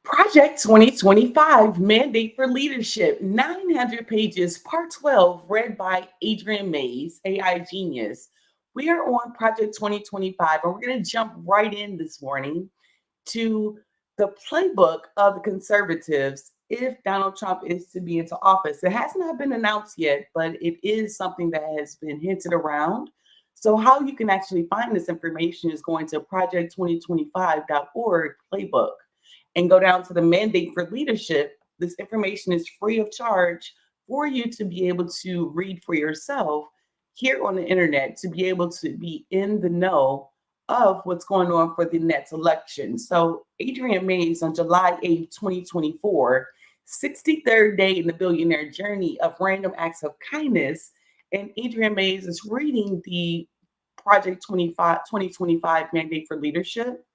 Project 2025 Mandate for Leadership, 900 pages, part 12, read by Adriane Mays, AI Genius. We are on Project 2025, and we're going to jump right in this morning to the playbook of the conservatives if Donald Trump is to be into office. It has not been announced yet, but it is something that has been hinted around. So, how you can actually find this information is going to project2025.org playbook and go down to the mandate for leadership. This information is free of charge for you to be able to read for yourself here on the internet, to be able to be in the know of what's going on for the next election. So Adriane Mays on July 8th, 2024, 63rd day in the billionaire journey of random acts of kindness. And Adriane Mays is reading the Project 2025 Mandate for Leadership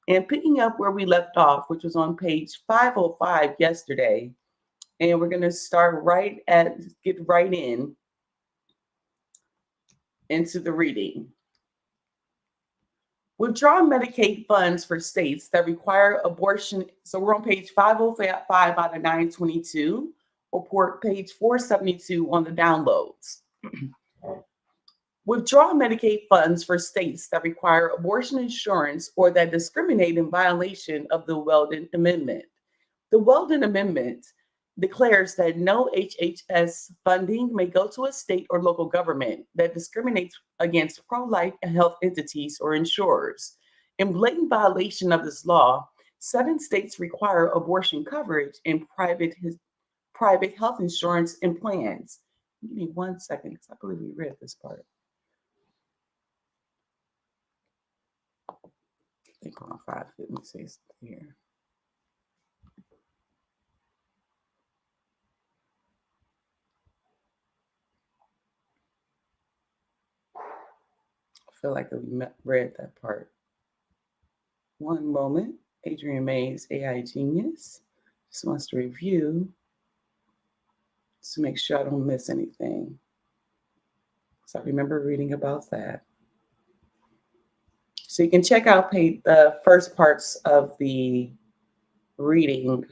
and picking up where we left off, which was on page 505 yesterday. And we're going to start get right into the reading. Withdraw Medicaid funds for states that require abortion. So we're on page 505 out of 922, or page 472 on the downloads. Withdraw Medicaid funds for states that require abortion insurance or that discriminate in violation of the Weldon Amendment. The Weldon Amendment declares that no HHS funding may go to a state or local government that discriminates against pro-life health entities or insurers. In blatant violation of this law, 7 states require abortion coverage in private health insurance and plans. Give me 1 second, because I believe we read this part. I think we're on 5. Let me see here. I feel like we read that part. One moment. Adriane Mays, AI Genius, just wants to review to make sure I don't miss anything. So I remember reading about that. So you can check out the first parts of the reading.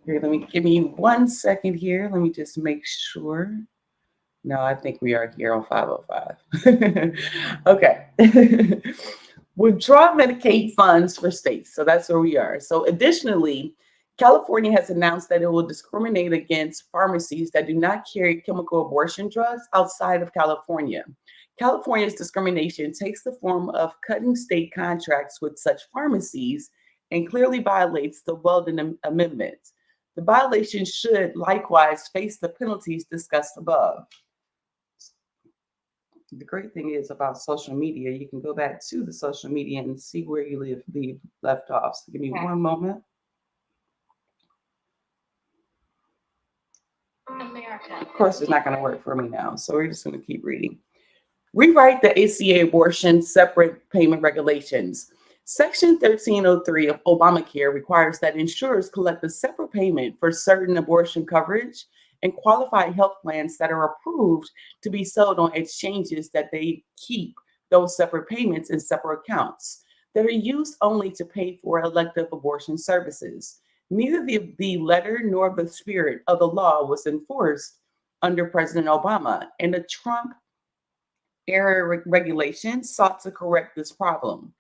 Here, give me 1 second here. Let me just make sure. No, I think we are here on 505. Okay. Withdraw Medicaid funds for states. So that's where we are. So additionally, California has announced that it will discriminate against pharmacies that do not carry chemical abortion drugs outside of California. California's discrimination takes the form of cutting state contracts with such pharmacies and clearly violates the Weldon Amendment. The violation should likewise face the penalties discussed above. The great thing is about social media, you can go back to the social media and see where you left off. So give me 1 moment. America. Of course, it's not going to work for me now, so we're just going to keep reading. Rewrite the ACA abortion separate payment regulations. Section 1303 of Obamacare requires that insurers collect a separate payment for certain abortion coverage and qualified health plans that are approved to be sold on exchanges that they keep those separate payments in separate accounts that are used only to pay for elective abortion services. Neither the letter nor the spirit of the law was enforced under President Obama, and the Trump era regulation sought to correct this problem.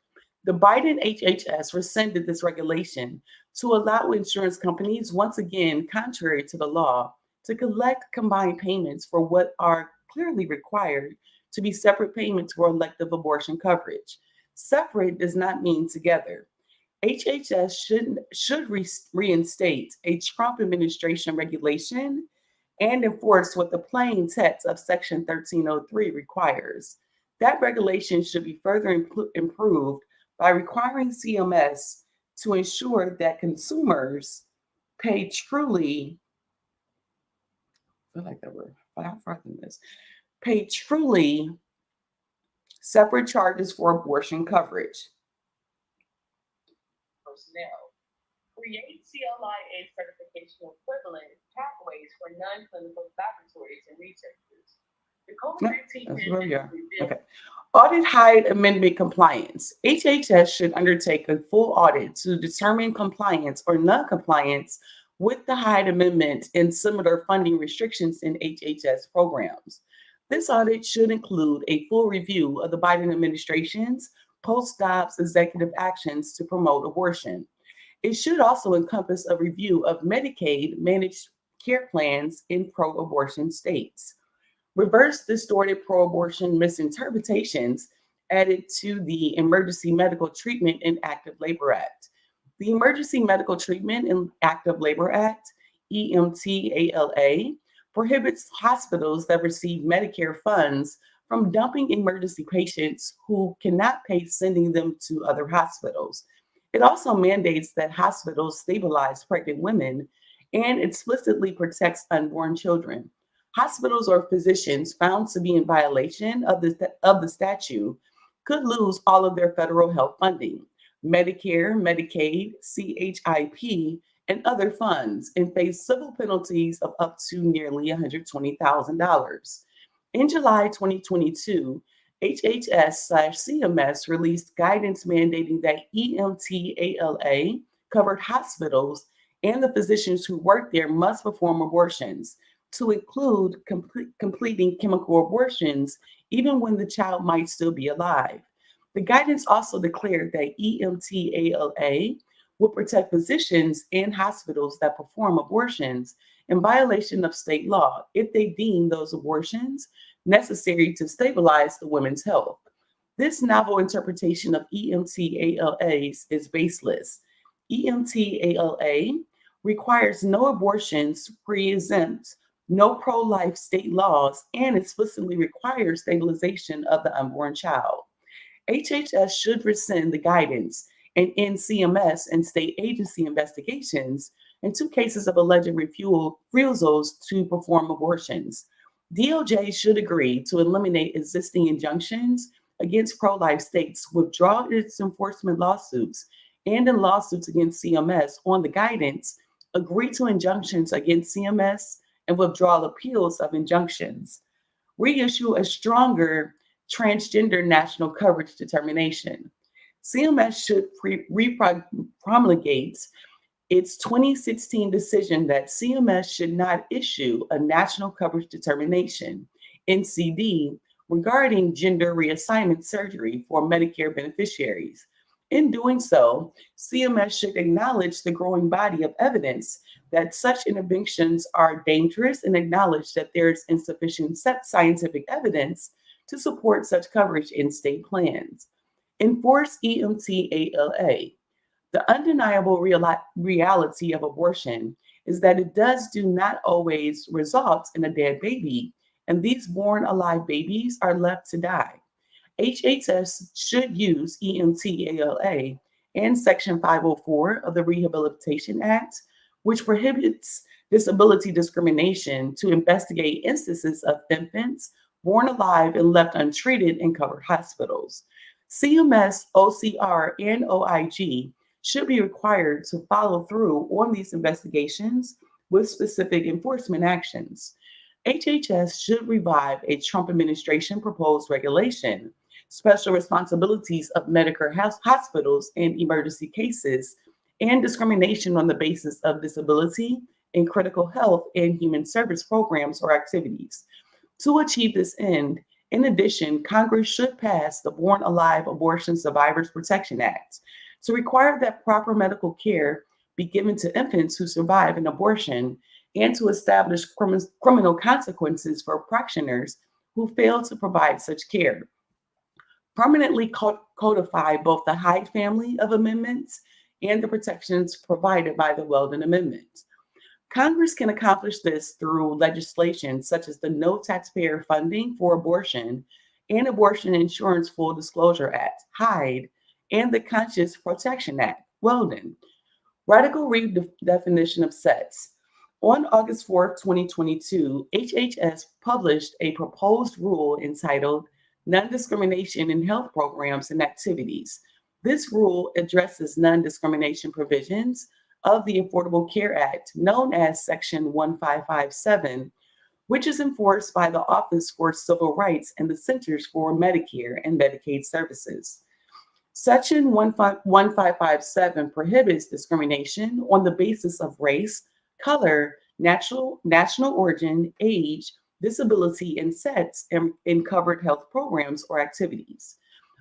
The Biden HHS rescinded this regulation to allow insurance companies, once again, contrary to the law, to collect combined payments for what are clearly required to be separate payments for elective abortion coverage. Separate does not mean together. HHS should reinstate a Trump administration regulation and enforce what the plain text of Section 1303 requires. That regulation should be further improved by requiring CMS to ensure that consumers pay truly, I feel like that word, far than this, pay truly separate charges for abortion coverage. Personnel. Create CLIA certification equivalent pathways for non-clinical laboratories and researchers. No, that's where we are. Okay. Audit Hyde Amendment compliance. HHS should undertake a full audit to determine compliance or non-compliance with the Hyde Amendment and similar funding restrictions in HHS programs. This audit should include a full review of the Biden administration's post-Dobbs executive actions to promote abortion. It should also encompass a review of Medicaid managed care plans in pro-abortion states. Reverse distorted pro abortion misinterpretations added to the Emergency Medical Treatment and Active Labor Act. The Emergency Medical Treatment and Active Labor Act, EMTALA, prohibits hospitals that receive Medicare funds from dumping emergency patients who cannot pay sending them to other hospitals. It also mandates that hospitals stabilize pregnant women and explicitly protects unborn children. Hospitals or physicians found to be in violation of the statute could lose all of their federal health funding, Medicare, Medicaid, CHIP, and other funds, and face civil penalties of up to nearly $120,000. In July 2022, HHS/CMS released guidance mandating that EMTALA covered hospitals and the physicians who work there must perform abortions, to include completing chemical abortions even when the child might still be alive. The guidance also declared that EMTALA will protect physicians and hospitals that perform abortions in violation of state law if they deem those abortions necessary to stabilize the woman's health. This novel interpretation of EMTALAs is baseless. EMTALA requires no abortions, pre-exempts no pro-life state laws, and explicitly requires stabilization of the unborn child. HHS should rescind the guidance and end CMS and state agency investigations in two cases of alleged refusals to perform abortions. DOJ should agree to eliminate existing injunctions against pro-life states, withdraw its enforcement lawsuits, and in lawsuits against CMS on the guidance, agree to injunctions against CMS, and withdrawal appeals of injunctions. Reissue a stronger transgender national coverage determination. CMS should promulgate its 2016 decision that CMS should not issue a national coverage determination, NCD, regarding gender reassignment surgery for Medicare beneficiaries. In doing so, CMS should acknowledge the growing body of evidence that such interventions are dangerous and acknowledge that there is insufficient scientific evidence to support such coverage in state plans. Enforce EMTALA. The undeniable reality of abortion is that it do not always result in a dead baby, and these born alive babies are left to die. HHS should use EMTALA and Section 504 of the Rehabilitation Act, which prohibits disability discrimination, to investigate instances of infants born alive and left untreated in covered hospitals. CMS, OCR, and OIG should be required to follow through on these investigations with specific enforcement actions. HHS should revive a Trump administration proposed regulation, special responsibilities of Medicare hospitals in emergency cases, and discrimination on the basis of disability in critical health and human service programs or activities. To achieve this end, in addition, Congress should pass the Born Alive Abortion Survivors Protection Act to require that proper medical care be given to infants who survive an abortion and to establish criminal consequences for practitioners who fail to provide such care. Permanently codify both the Hyde family of amendments and the protections provided by the Weldon Amendment. Congress can accomplish this through legislation such as the No Taxpayer Funding for Abortion and Abortion Insurance Full Disclosure Act, Hyde, and the Conscious Protection Act, Weldon. Radical redefinition of sex. On August 4th, 2022, HHS published a proposed rule entitled Non-Discrimination in Health Programs and Activities. This rule addresses non-discrimination provisions of the Affordable Care Act, known as Section 1557, which is enforced by the Office for Civil Rights and the Centers for Medicare and Medicaid Services. Section 1557 prohibits discrimination on the basis of race, color, national origin, age, disability, and sex in covered health programs or activities.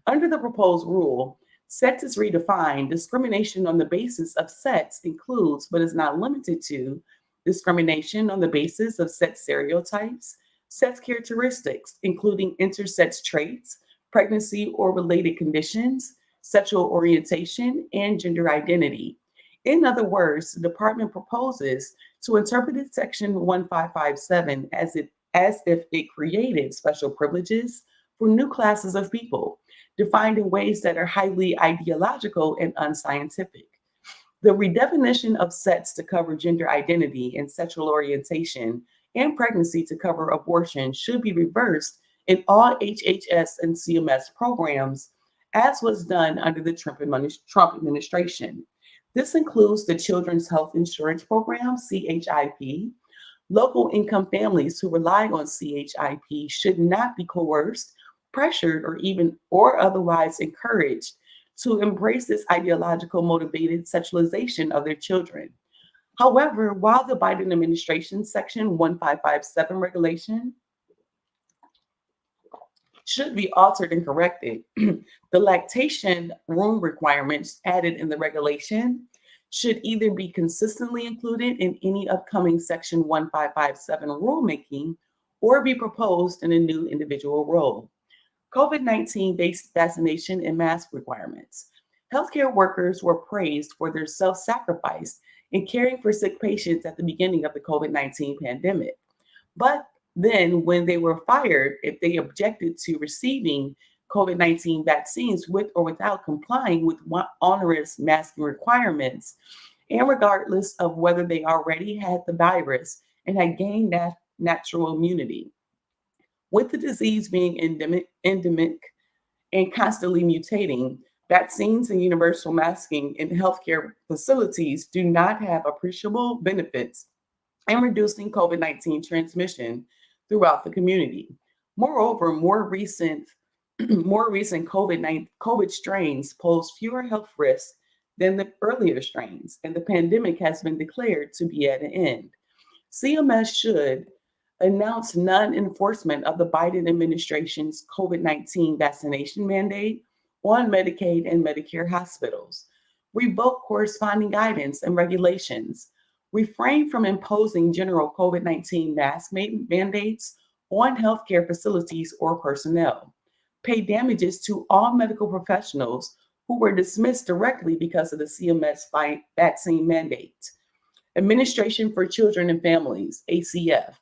Under the proposed rule, sex is redefined. Discrimination on the basis of sex includes, but is not limited to, discrimination on the basis of sex stereotypes, sex characteristics, including intersex traits, pregnancy or related conditions, sexual orientation, and gender identity. In other words, the department proposes to interpret Section 1557 as if it created special privileges for new classes of people, defined in ways that are highly ideological and unscientific. The redefinition of sex to cover gender identity and sexual orientation and pregnancy to cover abortion should be reversed in all HHS and CMS programs, as was done under the Trump administration. This includes the Children's Health Insurance Program, CHIP. Local income families who rely on CHIP should not be coerced, pressured, or otherwise encouraged to embrace this ideological motivated sexualization of their children. However, while the Biden administration Section 1557 regulation should be altered and corrected, the lactation room requirements added in the regulation should either be consistently included in any upcoming Section 1557 rulemaking or be proposed in a new individual rule. COVID-19 based vaccination and mask requirements. Healthcare workers were praised for their self sacrifice in caring for sick patients at the beginning of the COVID-19 pandemic. But then, when they were fired, if they objected to receiving COVID-19 vaccines with or without complying with onerous masking requirements, and regardless of whether they already had the virus and had gained natural immunity. With the disease being endemic and constantly mutating, vaccines and universal masking in healthcare facilities do not have appreciable benefits in reducing COVID-19 transmission throughout the community. Moreover, more recent COVID strains pose fewer health risks than the earlier strains, and the pandemic has been declared to be at an end. CMS should announce non-enforcement of the Biden administration's COVID-19 vaccination mandate on Medicaid and Medicare hospitals, revoke corresponding guidance and regulations, refrain from imposing general COVID-19 mask mandates on healthcare facilities or personnel, pay damages to all medical professionals who were dismissed directly because of the CMS vaccine mandate. Administration for Children and Families, ACF,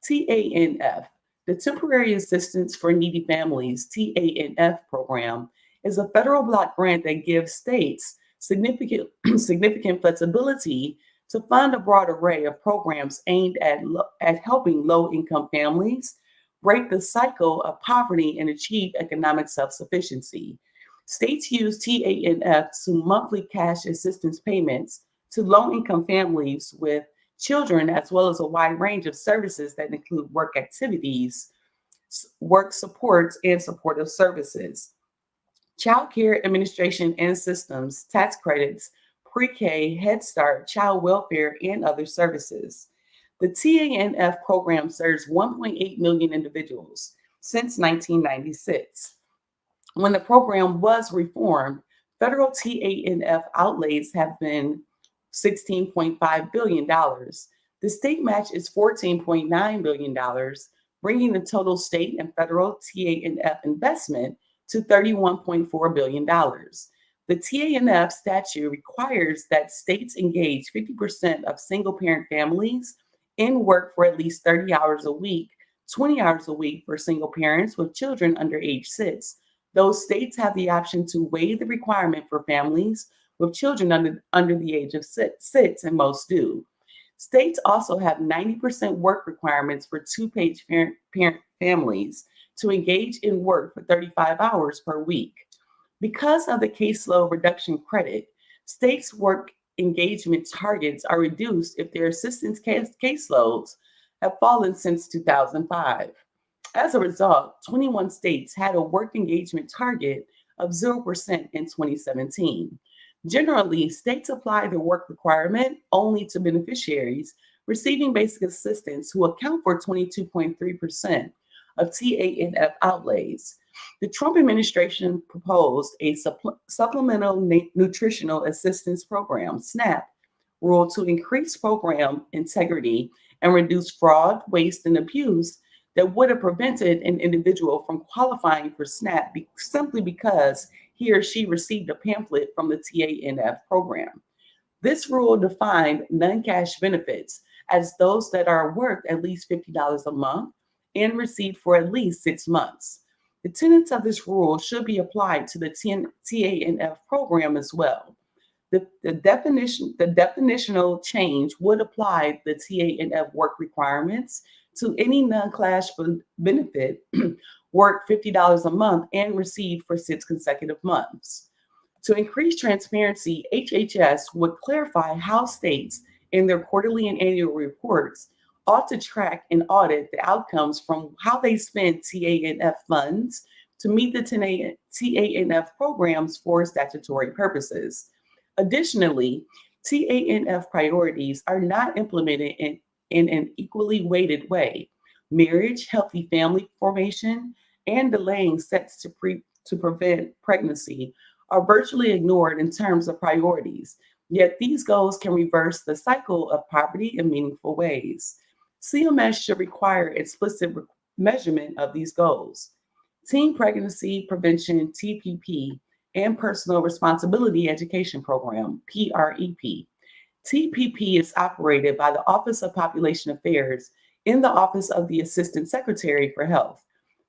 TANF, the Temporary Assistance for Needy Families, TANF program, is a federal block grant that gives states significant flexibility to fund a broad array of programs aimed at helping low-income families break the cycle of poverty and achieve economic self-sufficiency. States use TANF to monthly cash assistance payments to low-income families with children, as well as a wide range of services that include work activities, work supports, and supportive services. Child Care Administration and Systems, tax credits, pre-K, Head Start, child welfare, and other services. The TANF program serves 1.8 million individuals since 1996. When the program was reformed, federal TANF outlays have been $16.5 billion. The state match is $14.9 billion, bringing the total state and federal TANF investment to $31.4 billion. The TANF statute requires that states engage 50% of single-parent families in work for at least 30 hours a week, 20 hours a week for single parents with children under age 6. Those states have the option to waive the requirement for families with children under the age of six, and most do. States also have 90% work requirements for two-page parent families to engage in work for 35 hours per week. Because of the caseload reduction credit, states' work engagement targets are reduced if their assistance caseloads have fallen since 2005. As a result, 21 states had a work engagement target of 0% in 2017. Generally, states apply the work requirement only to beneficiaries receiving basic assistance who account for 22.3% of TANF outlays. The Trump administration proposed a supplemental nutritional assistance program, SNAP, rule to increase program integrity and reduce fraud, waste, and abuse that would have prevented an individual from qualifying for SNAP simply because he or she received a pamphlet from the TANF program. This rule defined non-cash benefits as those that are worth at least $50 a month and received for at least 6 months. The tenets of this rule should be applied to the TANF program as well. The definitional change would apply the TANF work requirements to any non-cash benefit worked $50 a month and received for 6 consecutive months. To increase transparency, HHS would clarify how states in their quarterly and annual reports ought to track and audit the outcomes from how they spend TANF funds to meet the TANF programs for statutory purposes. Additionally, TANF priorities are not implemented in an equally weighted way. Marriage, healthy family formation, and delaying sex to prevent pregnancy are virtually ignored in terms of priorities, yet these goals can reverse the cycle of poverty in meaningful ways. CMS should require explicit measurement of these goals. Teen Pregnancy Prevention, TPP, and Personal Responsibility Education Program, PREP. TPP is operated by the Office of Population Affairs in the Office of the Assistant Secretary for Health.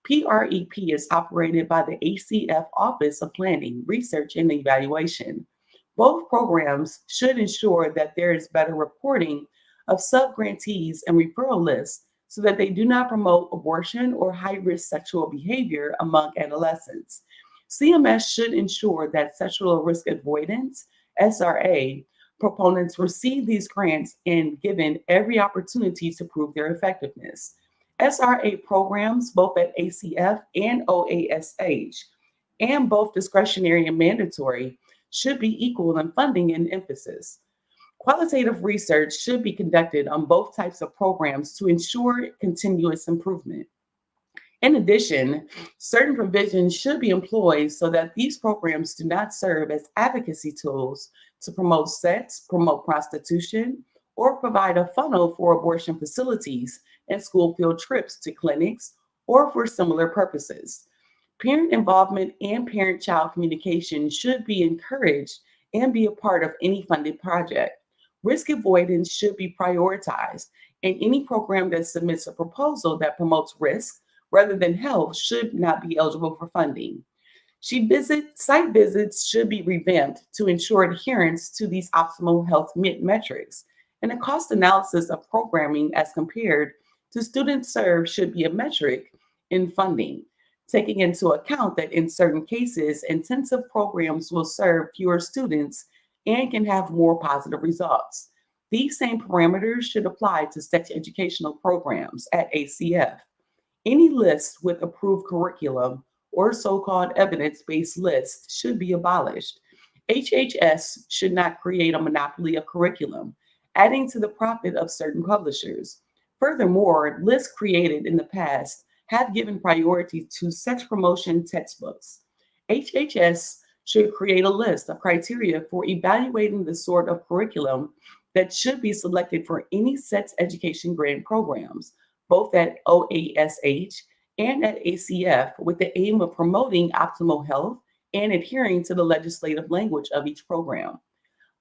PREP is operated by the ACF Office of Planning, Research, and Evaluation. Both programs should ensure that there is better reporting of subgrantees and referral lists so that they do not promote abortion or high-risk sexual behavior among adolescents. CMS should ensure that sexual risk avoidance, SRA, proponents receive these grants and given every opportunity to prove their effectiveness. SRA programs, both at ACF and OASH, and both discretionary and mandatory, should be equal in funding and emphasis. Qualitative research should be conducted on both types of programs to ensure continuous improvement. In addition, certain provisions should be employed so that these programs do not serve as advocacy tools to promote sex, promote prostitution, or provide a funnel for abortion facilities and school field trips to clinics or for similar purposes. Parent involvement and parent-child communication should be encouraged and be a part of any funded project. Risk avoidance should be prioritized, and any program that submits a proposal that promotes risk rather than health should not be eligible for funding. Site visits should be revamped to ensure adherence to these optimal health metrics, and a cost analysis of programming as compared to students served should be a metric in funding, taking into account that in certain cases, intensive programs will serve fewer students and can have more positive results. These same parameters should apply to sex educational programs at ACF. Any list with approved curriculum or so-called evidence-based list should be abolished. HHS should not create a monopoly of curriculum, adding to the profit of certain publishers. Furthermore, lists created in the past have given priority to sex promotion textbooks. HHS should create a list of criteria for evaluating the sort of curriculum that should be selected for any sex education grant programs, both at OASH and at ACF, with the aim of promoting optimal health and adhering to the legislative language of each program.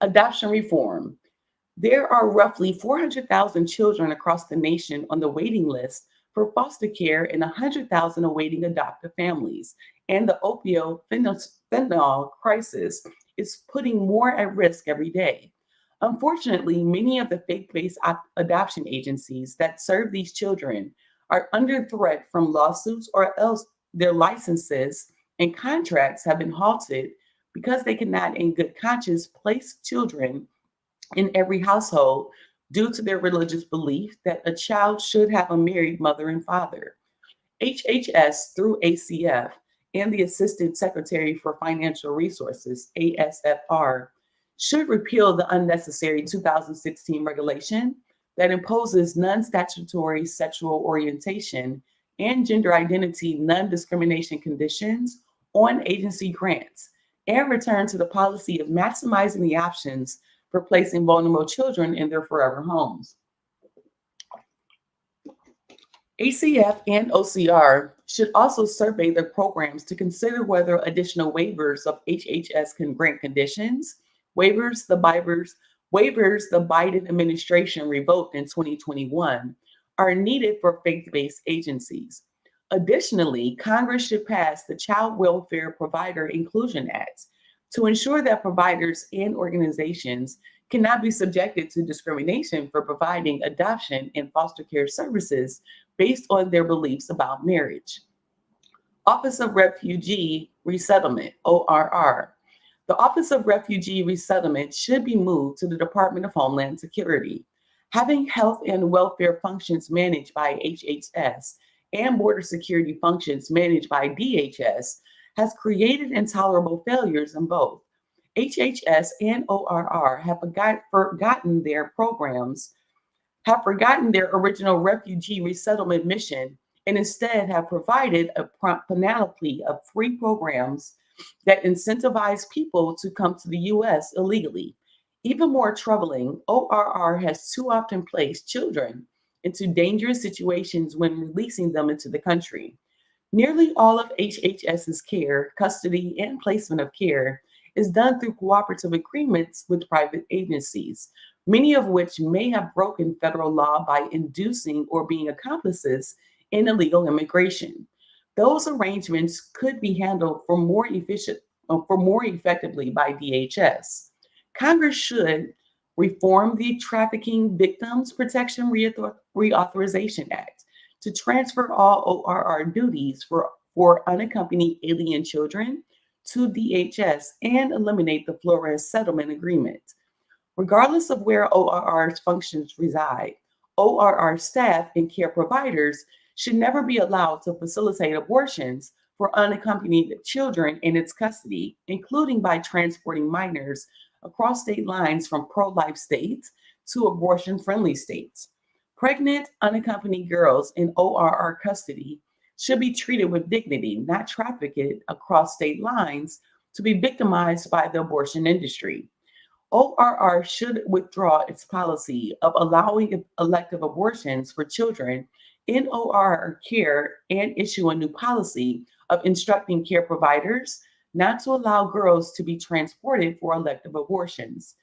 Adoption reform. There are roughly 400,000 children across the nation on the waiting list for foster care and 100,000 awaiting adoptive families, and the opioid fentanyl crisis is putting more at risk every day. Unfortunately, many of the faith-based adoption agencies that serve these children are under threat from lawsuits, or else their licenses and contracts have been halted because they cannot in good conscience place children in every household due to their religious belief that a child should have a married mother and father. HHS through ACF and the Assistant Secretary for Financial Resources, ASFR, should repeal the unnecessary 2016 regulation that imposes non statutory sexual orientation and gender identity non discrimination conditions on agency grants and return to the policy of maximizing the options for placing vulnerable children in their forever homes. ACF and OCR should also survey their programs to consider whether additional waivers of HHS can grant conditions, waivers the Biden administration revoked in 2021 are needed for faith-based agencies. Additionally, Congress should pass the Child Welfare Provider Inclusion Act to ensure that providers and organizations cannot be subjected to discrimination for providing adoption and foster care services based on their beliefs about marriage. Office of Refugee Resettlement, ORR. The Office of Refugee Resettlement should be moved to the Department of Homeland Security. Having health and welfare functions managed by HHS and border security functions managed by DHS has created intolerable failures in both. HHS and ORR have forgotten their programs, have forgotten their original refugee resettlement mission, and instead have provided a panoply of free programs that incentivize people to come to the US illegally. Even more troubling, ORR has too often placed children into dangerous situations when releasing them into the country. Nearly all of HHS's care, custody, and placement of care is done through cooperative agreements with private agencies, many of which may have broken federal law by inducing or being accomplices in illegal immigration. Those arrangements could be handled for more effectively by DHS. Congress should reform the Trafficking Victims Protection Reauthorization Act to transfer all ORR duties for unaccompanied alien children to DHS and eliminate the Flores Settlement Agreement. Regardless of where ORR's functions reside, ORR staff and care providers should never be allowed to facilitate abortions for unaccompanied children in its custody, including by transporting minors across state lines from pro-life states to abortion-friendly states. Pregnant, unaccompanied girls in ORR custody should be treated with dignity, not trafficked across state lines to be victimized by the abortion industry. ORR should withdraw its policy of allowing elective abortions for children in ORR care and issue a new policy of instructing care providers not to allow girls to be transported for elective abortions.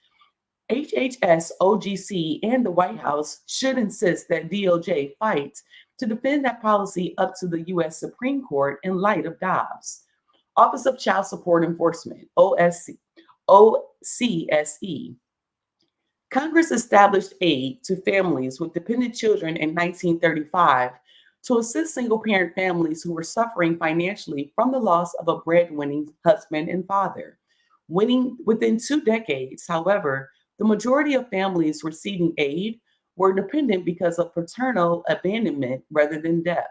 HHS, OGC, and the White House should insist that DOJ fight to defend that policy up to the U.S. Supreme Court in light of Dobbs. Office of Child Support Enforcement, OCSE. Congress established aid to families with dependent children in 1935 to assist single-parent families who were suffering financially from the loss of a breadwinning husband and father. Within 2 decades, however, the majority of families receiving aid were dependent because of paternal abandonment rather than death.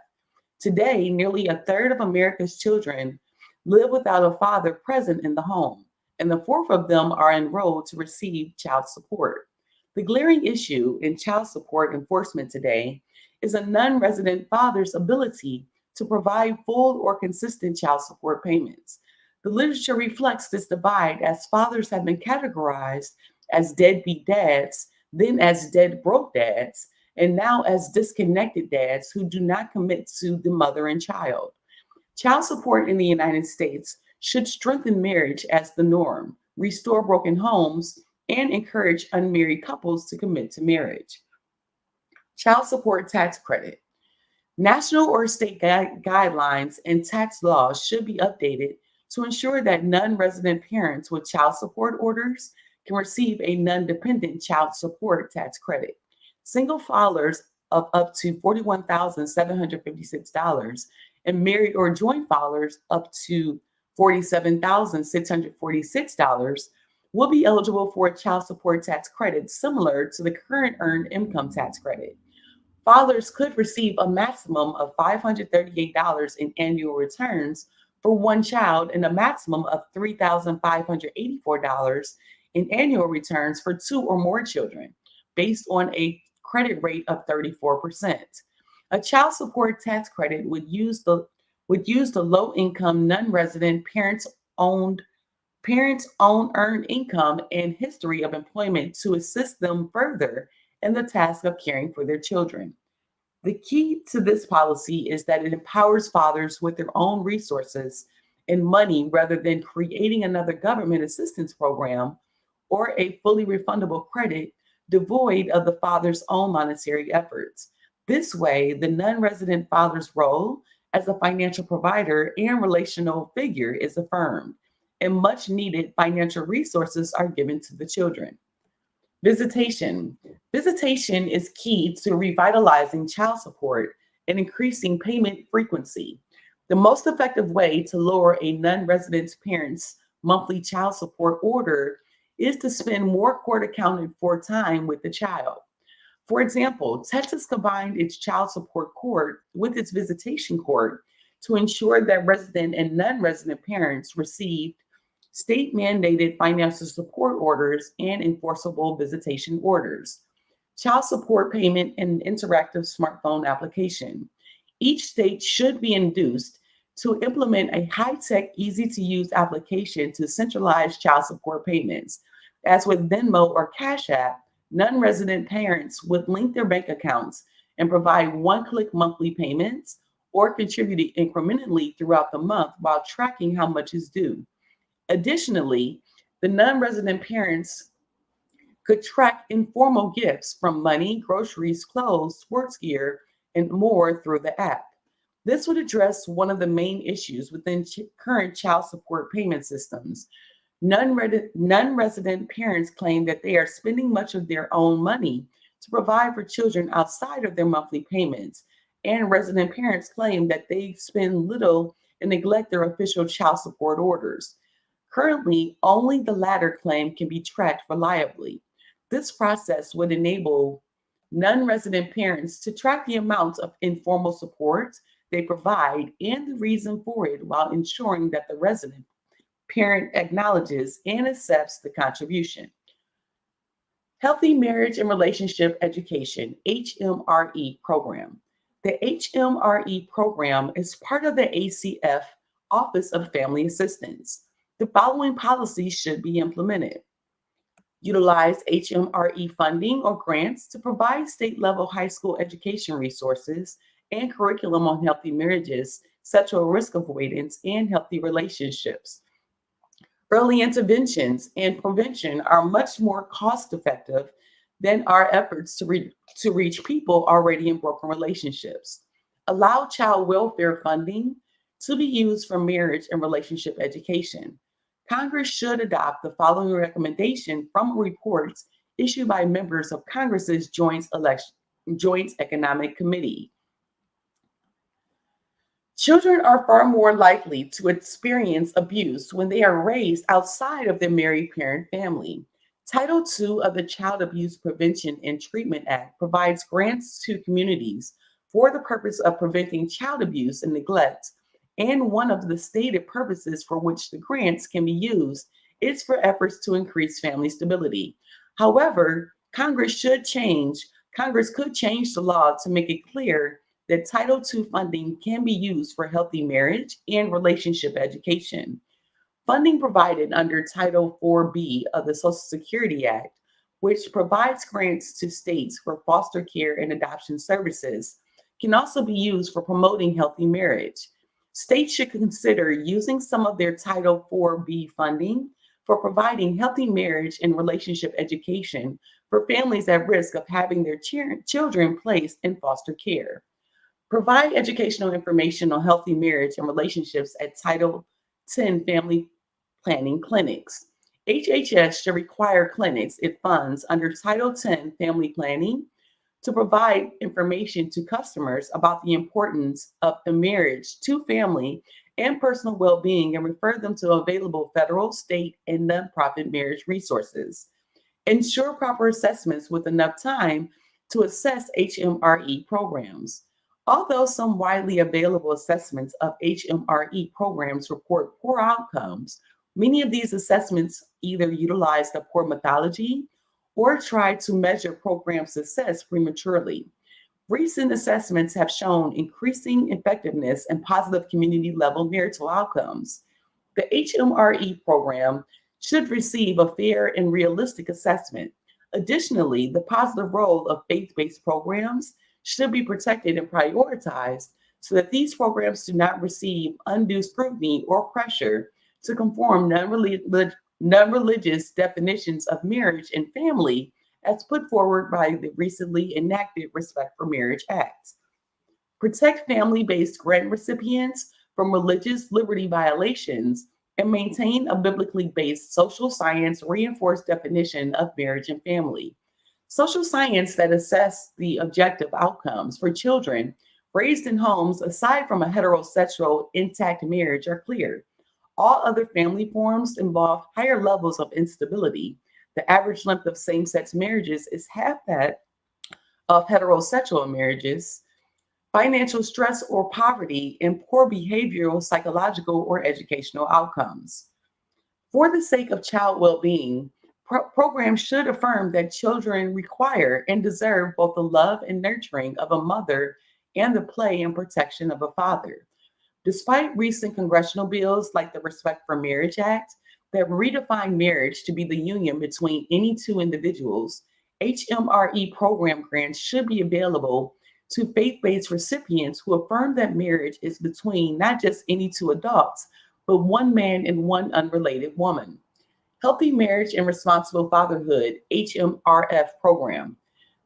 Today, nearly a third of America's children live without a father present in the home, and a fourth of them are enrolled to receive child support. The glaring issue in child support enforcement today is a non-resident father's ability to provide full or consistent child support payments. The literature reflects this divide as fathers have been categorized as deadbeat dads, then as dead broke dads, and now as disconnected dads who do not commit to the mother and child. Child support in the United States should strengthen marriage as the norm, restore broken homes, and encourage unmarried couples to commit to marriage. Child support tax credit. National or state guidelines and tax laws should be updated to ensure that non-resident parents with child support orders can receive a non-dependent child support tax credit. Single filers of up to $41,756 and married or joint filers up to $47,646 will be eligible for a child support tax credit similar to the current earned income tax credit. Fathers could receive a maximum of $538 in annual returns for one child and a maximum of $3,584 in annual returns for two or more children, based on a credit rate of 34%. A child support tax credit would use the low income non-resident parents' own earned income and history of employment to assist them further in the task of caring for their children. The key to this policy is that it empowers fathers with their own resources and money rather than creating another government assistance program or a fully refundable credit devoid of the father's own monetary efforts. This way, the non resident father's role as a financial provider and relational figure is affirmed, and much needed financial resources are given to the children. Visitation. Visitation is key to revitalizing child support and increasing payment frequency. The most effective way to lower a non resident parent's monthly child support order is to spend more court accounted for time with the child. For example, Texas combined its child support court with its visitation court to ensure that resident and non resident parents received state mandated financial support orders and enforceable visitation orders. Child support payment and interactive smartphone application. Each state should be induced to implement a high tech, easy to use application to centralize child support payments. As with Venmo or Cash App, non resident parents would link their bank accounts and provide one click monthly payments or contribute incrementally throughout the month while tracking how much is due. Additionally, the non resident parents could track informal gifts from money, groceries, clothes, sports gear, and more through the app. This would address one of the main issues within current child support payment systems. Non-resident parents claim that they are spending much of their own money to provide for children outside of their monthly payments, and resident parents claim that they spend little and neglect their official child support orders. Currently, only the latter claim can be tracked reliably. This process would enable non-resident parents to track the amounts of informal support they provide and the reason for it while ensuring that the resident parent acknowledges and accepts the contribution. Healthy Marriage and Relationship Education, HMRE program. The HMRE program is part of the ACF Office of Family Assistance. The following policies should be implemented. Utilize HMRE funding or grants to provide state level high school education resources and curriculum on healthy marriages, sexual risk avoidance, and healthy relationships. Early interventions and prevention are much more cost effective than our efforts to reach people already in broken relationships. Allow child welfare funding to be used for marriage and relationship education. Congress should adopt the following recommendation from reports issued by members of Congress's Joint Economic Committee. Children are far more likely to experience abuse when they are raised outside of their married parent family. Title II of the Child Abuse Prevention and Treatment Act provides grants to communities for the purpose of preventing child abuse and neglect, and one of the stated purposes for which the grants can be used is for efforts to increase family stability. However, Congress could change the law to make it clear that Title II funding can be used for healthy marriage and relationship education. Funding provided under Title 4B of the Social Security Act, which provides grants to states for foster care and adoption services, can also be used for promoting healthy marriage. States should consider using some of their Title 4B funding for providing healthy marriage and relationship education for families at risk of having their children placed in foster care. Provide educational information on healthy marriage and relationships at Title 10 family planning clinics. HHS should require clinics it funds under Title 10 family planning to provide information to customers about the importance of the marriage to family and personal well-being and refer them to available federal, state, and nonprofit marriage resources. Ensure proper assessments with enough time to assess HMRE programs. Although some widely available assessments of HMRE programs report poor outcomes, many of these assessments either utilize the poor methodology or try to measure program success prematurely. Recent assessments have shown increasing effectiveness and positive community level marital outcomes. The HMRE program should receive a fair and realistic assessment. Additionally, the positive role of faith based programs should be protected and prioritized so that these programs do not receive undue scrutiny or pressure to conform non religious definitions of marriage and family as put forward by the recently enacted Respect for Marriage Act. Protect family based grant recipients from religious liberty violations, and maintain a biblically based social science reinforced definition of marriage and family. Social science that assess the objective outcomes for children raised in homes aside from a heterosexual intact marriage are clear. All other family forms involve higher levels of instability. The average length of same sex marriages is half that of heterosexual marriages. Financial stress or poverty, and poor behavioral, psychological, or educational outcomes. For the sake of child well being, programs should affirm that children require and deserve both the love and nurturing of a mother and the play and protection of a father. Despite recent congressional bills like the Respect for Marriage Act that redefine marriage to be the union between any two individuals, HMRE program grants should be available to faith based recipients who affirm that marriage is between not just any two adults, but one man and one unrelated woman. Healthy Marriage and Responsible Fatherhood HMRF program.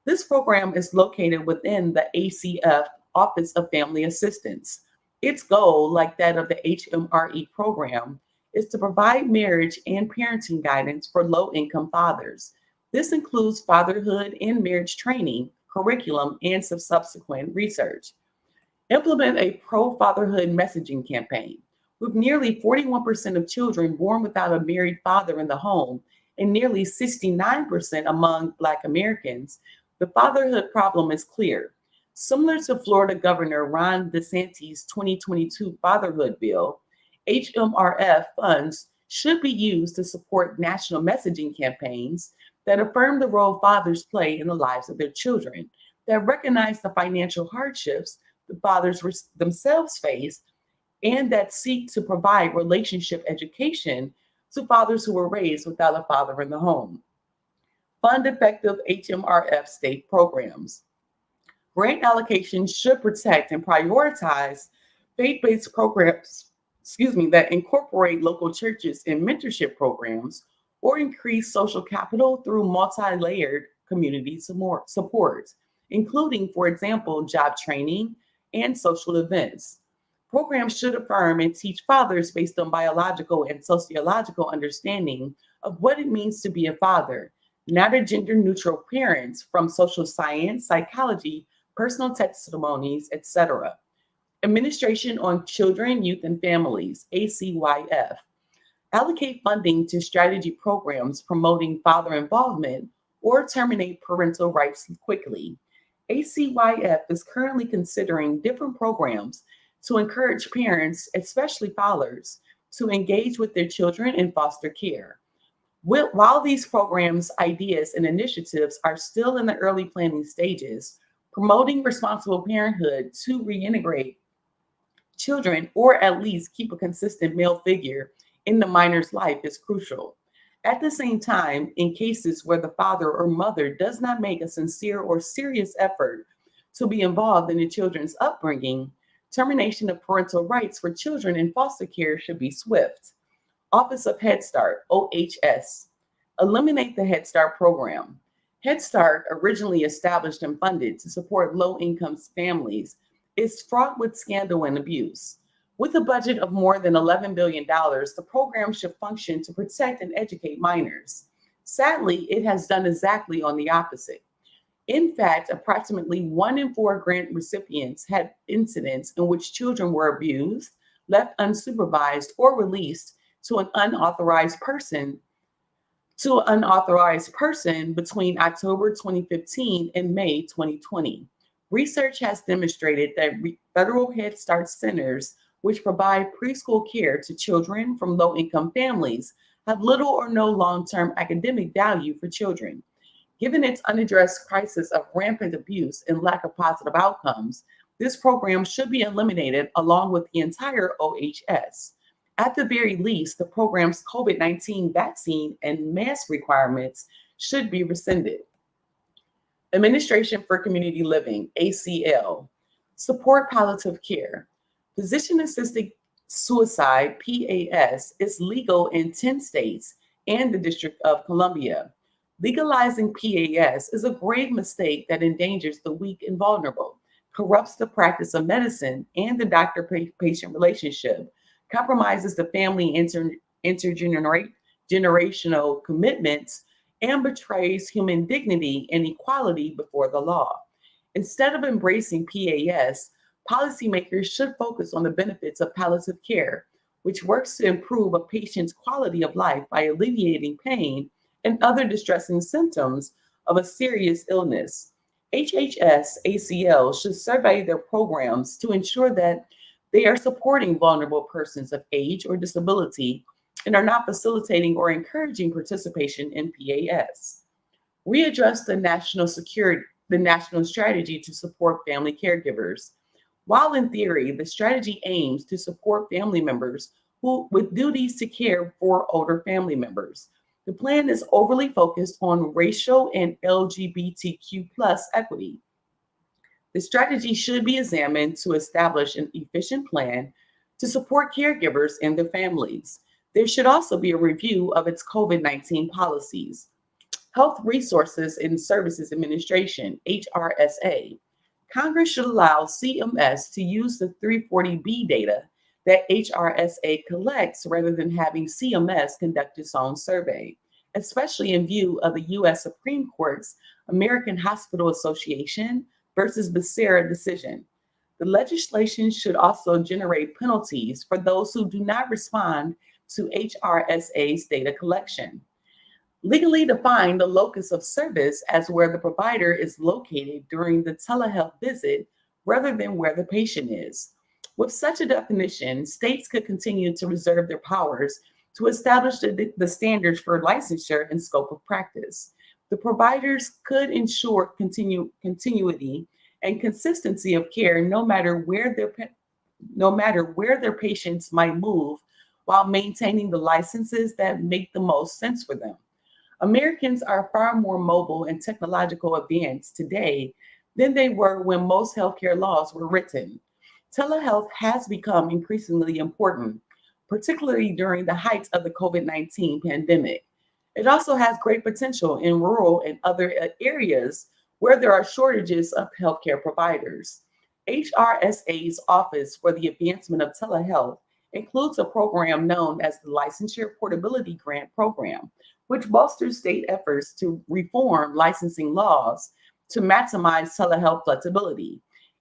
This program is located within the ACF Office of Family Assistance. Its goal, like that of the HMRE program, is to provide marriage and parenting guidance for low income fathers. This includes fatherhood and marriage training, curriculum, and some subsequent research. Implement a pro fatherhood messaging campaign. With nearly 41% of children born without a married father in the home and nearly 69% among Black Americans, the fatherhood problem is clear. Similar to Florida Governor Ron DeSantis' 2022 fatherhood bill, HMRF funds should be used to support national messaging campaigns that affirm the role fathers play in the lives of their children, that recognize the financial hardships the fathers themselves face, and that seek to provide relationship education to fathers who were raised without a father in the home. Fund effective HMRF state programs. Grant allocations should protect and prioritize faith-based programs, that incorporate local churches in mentorship programs or increase social capital through multi-layered community support, including, for example, job training and social events. Programs should affirm and teach fathers based on biological and sociological understanding of what it means to be a father, not a gender neutral parent from social science, psychology, personal testimonies, etc. Administration on Children, Youth, and Families, ACYF. Allocate funding to strategy programs promoting father involvement or terminate parental rights quickly. ACYF is currently considering different programs to encourage parents, especially fathers, to engage with their children in foster care. While these programs, ideas, and initiatives are still in the early planning stages, promoting responsible parenthood to reintegrate children or at least keep a consistent male figure in the minor's life is crucial. At the same time, in cases where the father or mother does not make a sincere or serious effort to be involved in the children's upbringing, termination of parental rights for children in foster care should be swift. Office of Head Start, OHS. Eliminate the Head Start program. Head Start, originally established and funded to support low-income families, is fraught with scandal and abuse. With a budget of more than $11 billion, the program should function to protect and educate minors. Sadly, it has done exactly on the opposite. In fact, approximately 1 in 4 grant recipients had incidents in which children were abused, left unsupervised, or released to an unauthorized person between October 2015 and May 2020. Research has demonstrated that federal Head Start centers, which provide preschool care to children from low income families, have little or no long term academic value for children. Given its unaddressed crisis of rampant abuse and lack of positive outcomes, this program should be eliminated along with the entire OHS. At the very least, the program's COVID-19 vaccine and mask requirements should be rescinded. Administration for Community Living, ACL, support palliative care. Physician assisted suicide, PAS, is legal in 10 states and the District of Columbia. Legalizing PAS is a grave mistake that endangers the weak and vulnerable, corrupts the practice of medicine and the doctor patient relationship, compromises the family intergenerational commitments, and betrays human dignity and equality before the law. Instead of embracing PAS, policymakers should focus on the benefits of palliative care, which works to improve a patient's quality of life by alleviating pain and other distressing symptoms of a serious illness. HHS ACL should survey their programs to ensure that they are supporting vulnerable persons of age or disability and are not facilitating or encouraging participation in PAS. Readdress the national strategy to support family caregivers. While in theory, the strategy aims to support family members with duties to care for older family members, the plan is overly focused on racial and LGBTQ plus equity. The strategy should be examined to establish an efficient plan to support caregivers and their families. There should also be a review of its COVID-19 policies. Health Resources and Services Administration, HRSA. Congress should allow CMS to use the 340B data that HRSA collects rather than having CMS conduct its own survey, especially in view of the U.S. Supreme Court's American Hospital Association versus Becerra decision. The legislation should also generate penalties for those who do not respond to HRSA's data collection. Legally define the locus of service as where the provider is located during the telehealth visit rather than where the patient is. With such a definition, states could continue to reserve their powers to establish the standards for licensure and scope of practice. The providers could ensure continuity and consistency of care no matter where their patients might move, while maintaining the licenses that make the most sense for them. Americans are far more mobile and technological advanced today than they were when most healthcare laws were written. Telehealth has become increasingly important, particularly during the height of the COVID-19 pandemic. It also has great potential in rural and other areas where there are shortages of healthcare providers. HRSA's Office for the Advancement of Telehealth includes a program known as the Licensure Portability Grant Program, which bolsters state efforts to reform licensing laws to maximize telehealth flexibility.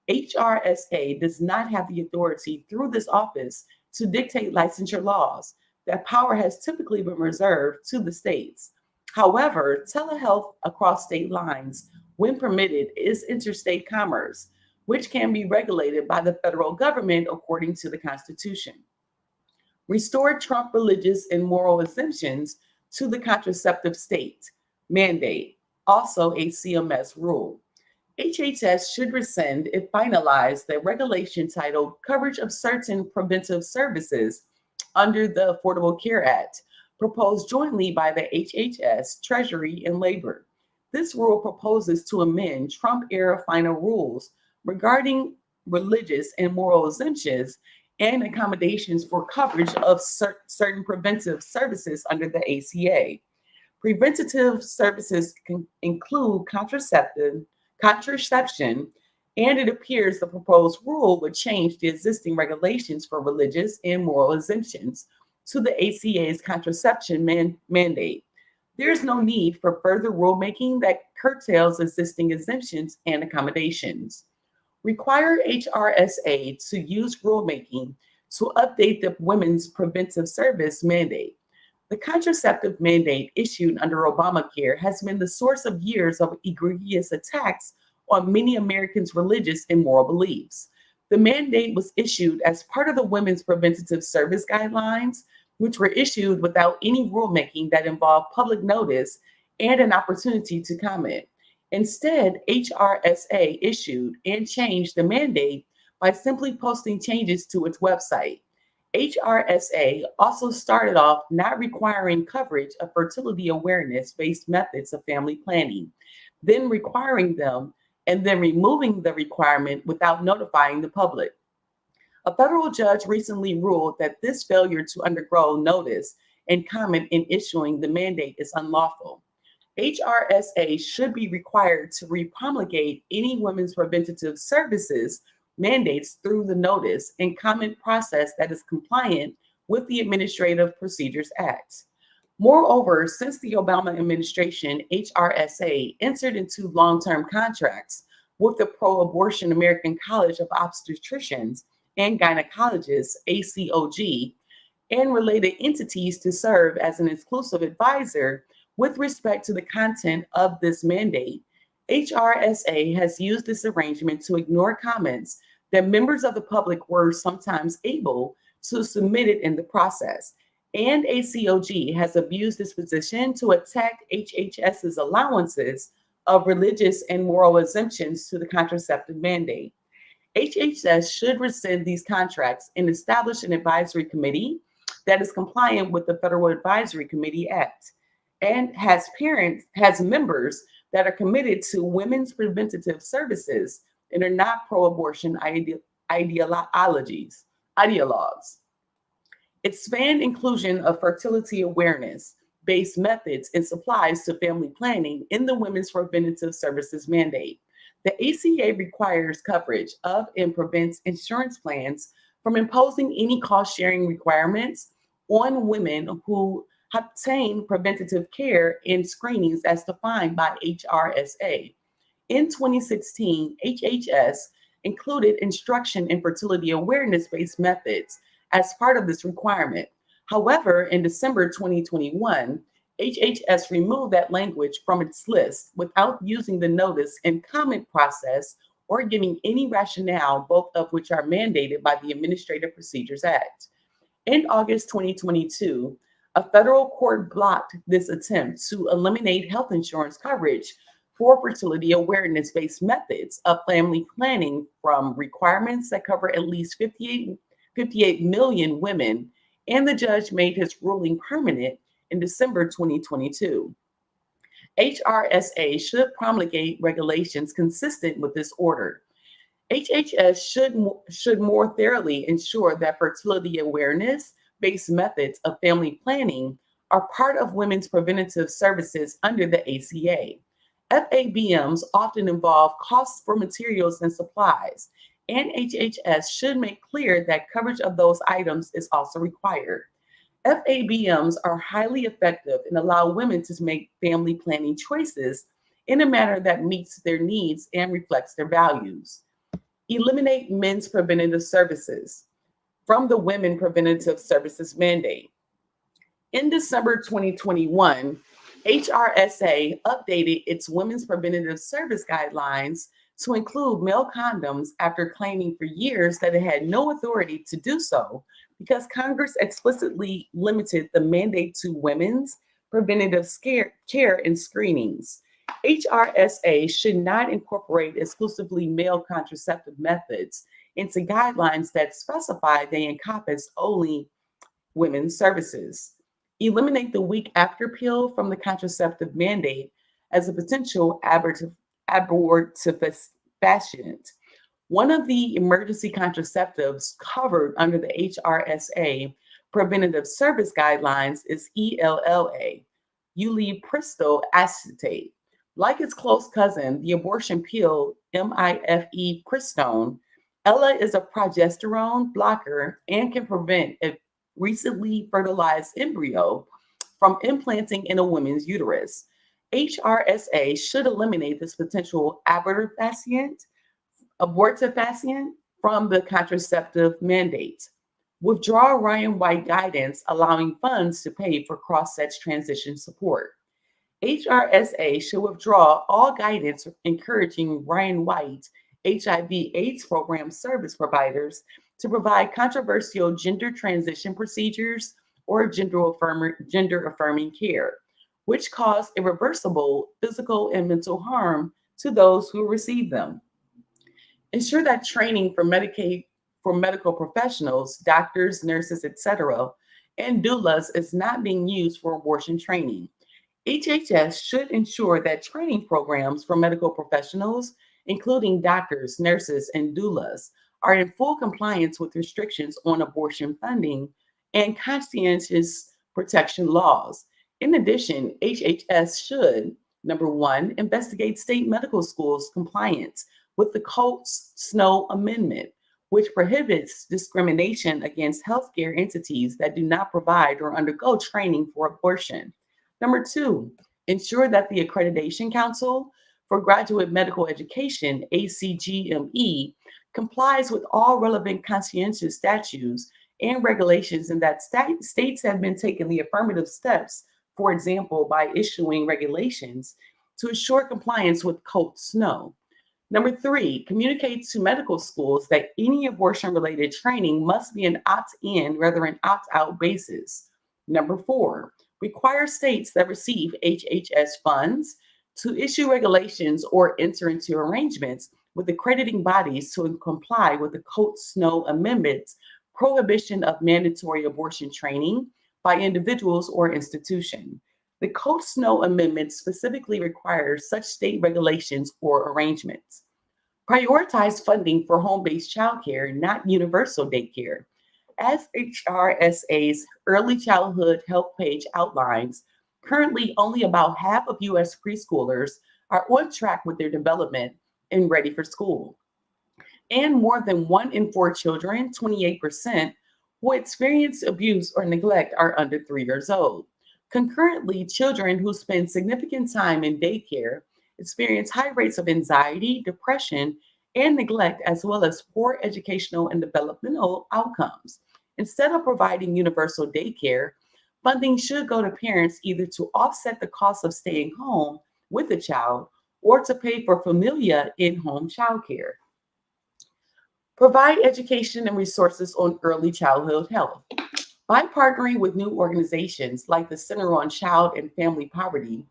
HRSA does not have the authority through this office to dictate licensure laws. That power has typically been reserved to the states. However, telehealth across state lines, when permitted, is interstate commerce, which can be regulated by the federal government according to the Constitution. Restore Trump religious and moral exemptions to the contraceptive state mandate, also a CMS rule. HHS should rescind, if finalized, the regulation titled Coverage of Certain Preventive Services under the Affordable Care Act, proposed jointly by the HHS, Treasury, and Labor. This rule proposes to amend Trump-era final rules regarding religious and moral exemptions and accommodations for coverage of certain preventive services under the ACA. Preventative services can include contraception, and it appears the proposed rule would change the existing regulations for religious and moral exemptions to the ACA's contraception mandate. There is no need for further rulemaking that curtails existing exemptions and accommodations. Require HRSA to use rulemaking to update the Women's Preventive Service mandate. The contraceptive mandate issued under Obamacare has been the source of years of egregious attacks on many Americans' religious and moral beliefs. The mandate was issued as part of the Women's Preventative Service Guidelines, which were issued without any rulemaking that involved public notice and an opportunity to comment. Instead, HRSA issued and changed the mandate by simply posting changes to its website. HRSA also started off not requiring coverage of fertility awareness-based methods of family planning, then requiring them, and then removing the requirement without notifying the public. A federal judge recently ruled that this failure to undergo notice and comment in issuing the mandate is unlawful. HRSA should be required to repromulgate any women's preventative services mandates through the notice and comment process that is compliant with the Administrative Procedures Act. Moreover, since the Obama administration, HRSA entered into long-term contracts with the pro-abortion American College of Obstetricians and Gynecologists, ACOG, and related entities to serve as an exclusive advisor with respect to the content of this mandate. HRSA has used this arrangement to ignore comments that members of the public were sometimes able to submit it in the process. And ACOG has abused this position to attack HHS's allowances of religious and moral exemptions to the contraceptive mandate. HHS should rescind these contracts and establish an advisory committee that is compliant with the Federal Advisory Committee Act and has members that are committed to women's preventative services and are not pro-abortion ideologues. Expand inclusion of fertility awareness-based methods and supplies to family planning in the Women's Preventative Services mandate. The ACA requires coverage of and prevents insurance plans from imposing any cost-sharing requirements on women who obtain preventative care and screenings as defined by HRSA. In 2016, HHS included instruction in fertility awareness-based methods as part of this requirement. However, in December 2021, HHS removed that language from its list without using the notice and comment process or giving any rationale, both of which are mandated by the Administrative Procedures Act. In August 2022, a federal court blocked this attempt to eliminate health insurance coverage for fertility awareness-based methods of family planning from requirements that cover at least 58 million women, and the judge made his ruling permanent in December 2022. HRSA should promulgate regulations consistent with this order. HHS should more thoroughly ensure that fertility awareness-based methods of family planning are part of women's preventative services under the ACA. FABMs often involve costs for materials and supplies, and HHS should make clear that coverage of those items is also required. FABMs are highly effective and allow women to make family planning choices in a manner that meets their needs and reflects their values. Eliminate men's preventative services from the Women Preventative Services mandate. In December 2021, HRSA updated its Women's Preventative Service Guidelines to include male condoms after claiming for years that it had no authority to do so because Congress explicitly limited the mandate to women's preventative care and screenings. HRSA should not incorporate exclusively male contraceptive methods into guidelines that specify they encompass only women's services. Eliminate the week after pill from the contraceptive mandate as a potential abortifacient. One of the emergency contraceptives covered under the HRSA Preventative Service Guidelines is ELLA, ulipristal acetate. Like its close cousin, the abortion pill mifepristone, ELLA is a progesterone blocker and can prevent a recently fertilized embryo from implanting in a woman's uterus. HRSA should eliminate this potential abortifacient from the contraceptive mandate. Withdraw Ryan White guidance allowing funds to pay for cross-sex transition support. HRSA should withdraw all guidance encouraging Ryan White HIV/AIDS program service providers to provide controversial gender transition procedures or gender affirming care, which cause irreversible physical and mental harm to those who receive them. Ensure that training for medical professionals, doctors, nurses, etc., and doulas is not being used for abortion training. HHS should ensure that training programs for medical professionals, including doctors, nurses, and doulas, are in full compliance with restrictions on abortion funding and conscientious protection laws. In addition, HHS should, number one, investigate state medical schools' compliance with the Coates-Snow Amendment, which prohibits discrimination against healthcare entities that do not provide or undergo training for abortion. Number two, ensure that the Accreditation Council for Graduate Medical Education, ACGME, complies with all relevant conscientious statutes and regulations, and that states have been taking the affirmative steps, for example, by issuing regulations to ensure compliance with Coates-Snow. Number three, communicate to medical schools that any abortion related training must be an opt in rather than opt out basis. Number four, require states that receive HHS funds to issue regulations or enter into arrangements with accrediting bodies to comply with the Coates-Snow Amendment's prohibition of mandatory abortion training by individuals or institutions. The Coates-Snow Amendment specifically requires such state regulations or arrangements. Prioritize funding for home-based childcare, not universal daycare. As HRSA's early childhood health page outlines, currently only about half of U.S. preschoolers are on track with their development and ready for school. And more than 1 in 4 children, 28%, who experience abuse or neglect are under 3 years old. Concurrently, children who spend significant time in daycare experience high rates of anxiety, depression, and neglect, as well as poor educational and developmental outcomes. Instead of providing universal daycare, funding should go to parents either to offset the cost of staying home with the child or to pay for familiar in-home childcare. Provide education and resources on early childhood health. By partnering with new organizations like the Center on Child and Family Poverty,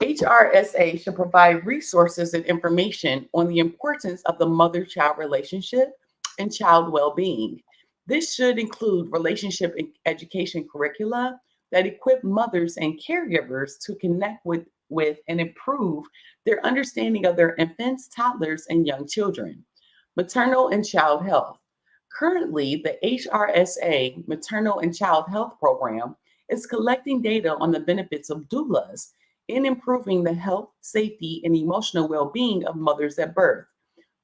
HRSA should provide resources and information on the importance of the mother-child relationship and child well-being. This should include relationship and education curricula that equip mothers and caregivers to connect with and improve their understanding of their infants, toddlers, and young children. Maternal and child health. Currently, the HRSA Maternal and Child Health Program is collecting data on the benefits of doulas in improving the health, safety, and emotional well-being of mothers at birth.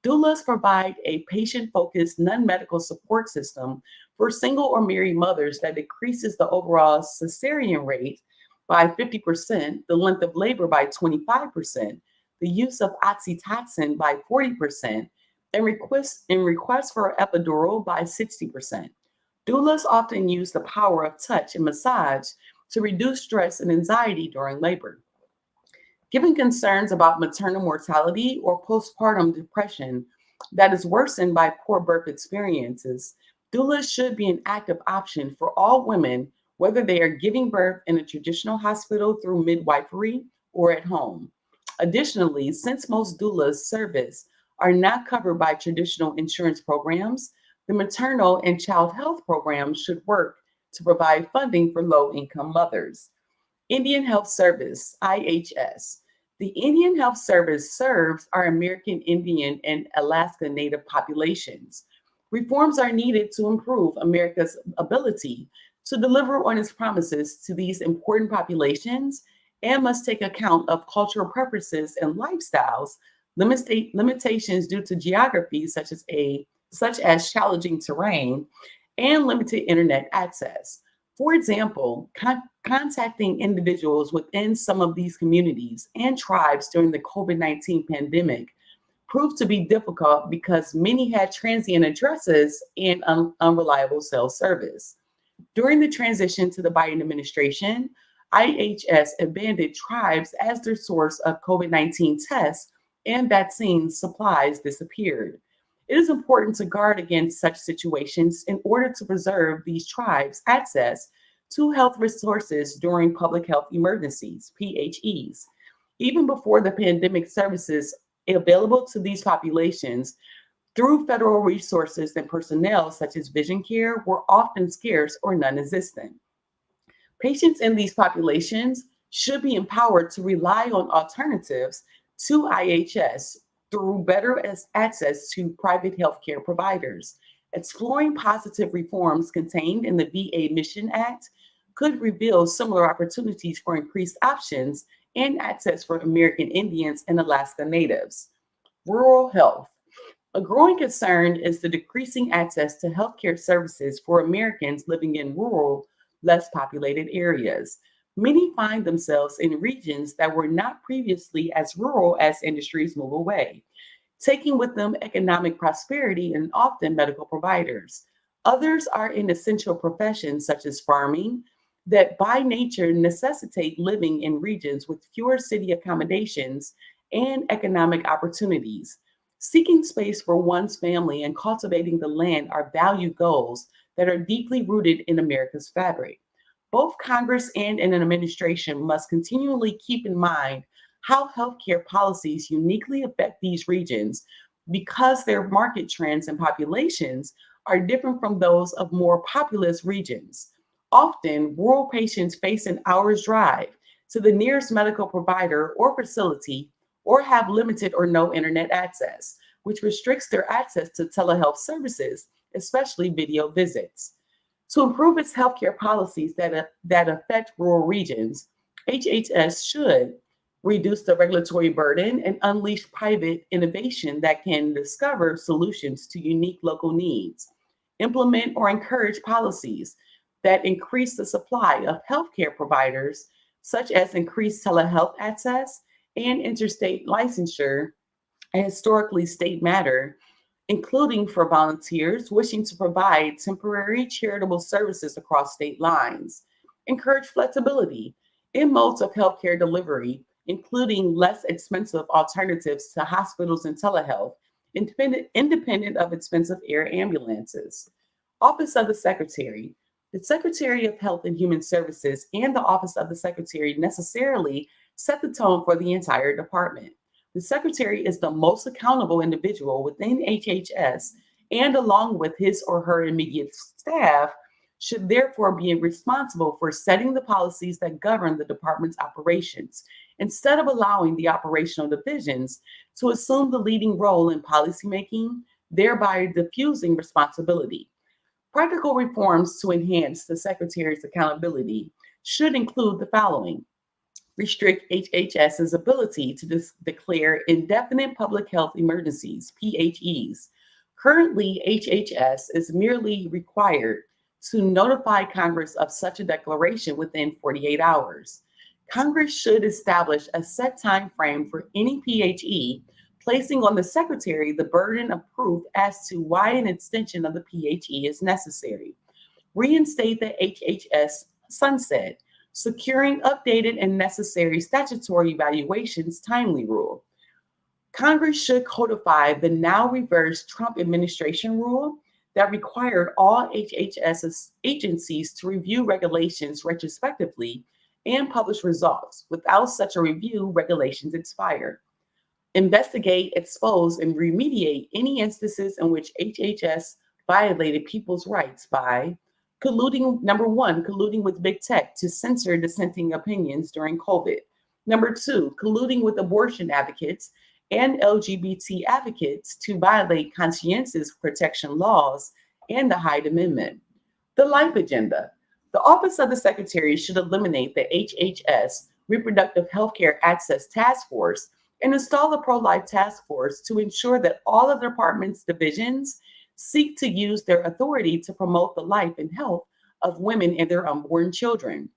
Doulas provide a patient-focused, non-medical support system for single or married mothers that decreases the overall cesarean rate by 50%, the length of labor by 25%, the use of oxytocin by 40%, and requests for epidural by 60%. Doulas often use the power of touch and massage to reduce stress and anxiety during labor. Given concerns about maternal mortality or postpartum depression that is worsened by poor birth experiences, doulas should be an active option for all women, whether they are giving birth in a traditional hospital through midwifery or at home. Additionally, since most doulas service are not covered by traditional insurance programs, the maternal and child health programs should work to provide funding for low-income mothers. Indian Health Service, IHS. The Indian Health Service serves our American Indian and Alaska Native populations. Reforms are needed to improve America's ability to deliver on its promises to these important populations and must take account of cultural preferences and lifestyles, limitations due to geography such as challenging terrain and limited internet access. For example, contacting individuals within some of these communities and tribes during the COVID-19 pandemic proved to be difficult because many had transient addresses and unreliable cell service. During the transition to the Biden administration, IHS abandoned tribes as their source of COVID-19 tests and vaccine supplies disappeared. It is important to guard against such situations in order to preserve these tribes' access to health resources during public health emergencies, PHEs. Even before the pandemic, services available to these populations through federal resources and personnel, such as vision care, were often scarce or non existent. Patients in these populations should be empowered to rely on alternatives to IHS through better access to private healthcare providers. Exploring positive reforms contained in the VA Mission Act could reveal similar opportunities for increased options and access for American Indians and Alaska Natives. Rural health. A growing concern is the decreasing access to healthcare services for Americans living in rural, less populated areas. Many find themselves in regions that were not previously as rural as industries move away, taking with them economic prosperity and often medical providers. Others are in essential professions such as farming that by nature necessitate living in regions with fewer city accommodations and economic opportunities. Seeking space for one's family and cultivating the land are value goals that are deeply rooted in America's fabric. Both Congress and an administration must continually keep in mind how healthcare policies uniquely affect these regions because their market trends and populations are different from those of more populous regions. Often, rural patients face an hour's drive to the nearest medical provider or facility or have limited or no internet access, which restricts their access to telehealth services, especially video visits. To improve its healthcare policies that affect rural regions, HHS should reduce the regulatory burden and unleash private innovation that can discover solutions to unique local needs, implement or encourage policies that increase the supply of healthcare providers, such as increased telehealth access and interstate licensure, a historically state matter, including for volunteers wishing to provide temporary charitable services across state lines. Encourage flexibility in modes of healthcare delivery, including less expensive alternatives to hospitals and telehealth, independent of expensive air ambulances. Office of the Secretary. The Secretary of Health and Human Services and the Office of the Secretary necessarily set the tone for the entire department. The Secretary is the most accountable individual within HHS and, along with his or her immediate staff, should therefore be responsible for setting the policies that govern the department's operations, instead of allowing the operational divisions to assume the leading role in policymaking, thereby diffusing responsibility. Practical reforms to enhance the Secretary's accountability should include the following: restrict HHS's ability to declare indefinite public health emergencies, PHEs. Currently, HHS is merely required to notify Congress of such a declaration within 48 hours. Congress should establish a set time frame for any PHE, placing on the Secretary the burden of proof as to why an extension of the PHE is necessary. Reinstate the HHS sunset, securing updated and necessary statutory evaluations timely rule. Congress should codify the now reversed Trump administration rule that required all HHS agencies to review regulations retrospectively and publish results. Without such a review, regulations expire. Investigate, expose, and remediate any instances in which HHS violated people's rights by colluding, number one, colluding with big tech to censor dissenting opinions during COVID. Number two, colluding with abortion advocates and LGBT advocates to violate conscientious protection laws and the Hyde Amendment. The Life Agenda. The Office of the Secretary should eliminate the HHS Reproductive Healthcare Access Task Force and install a pro-life task force to ensure that all of the department's divisions seek to use their authority to promote the life and health of women and their unborn children.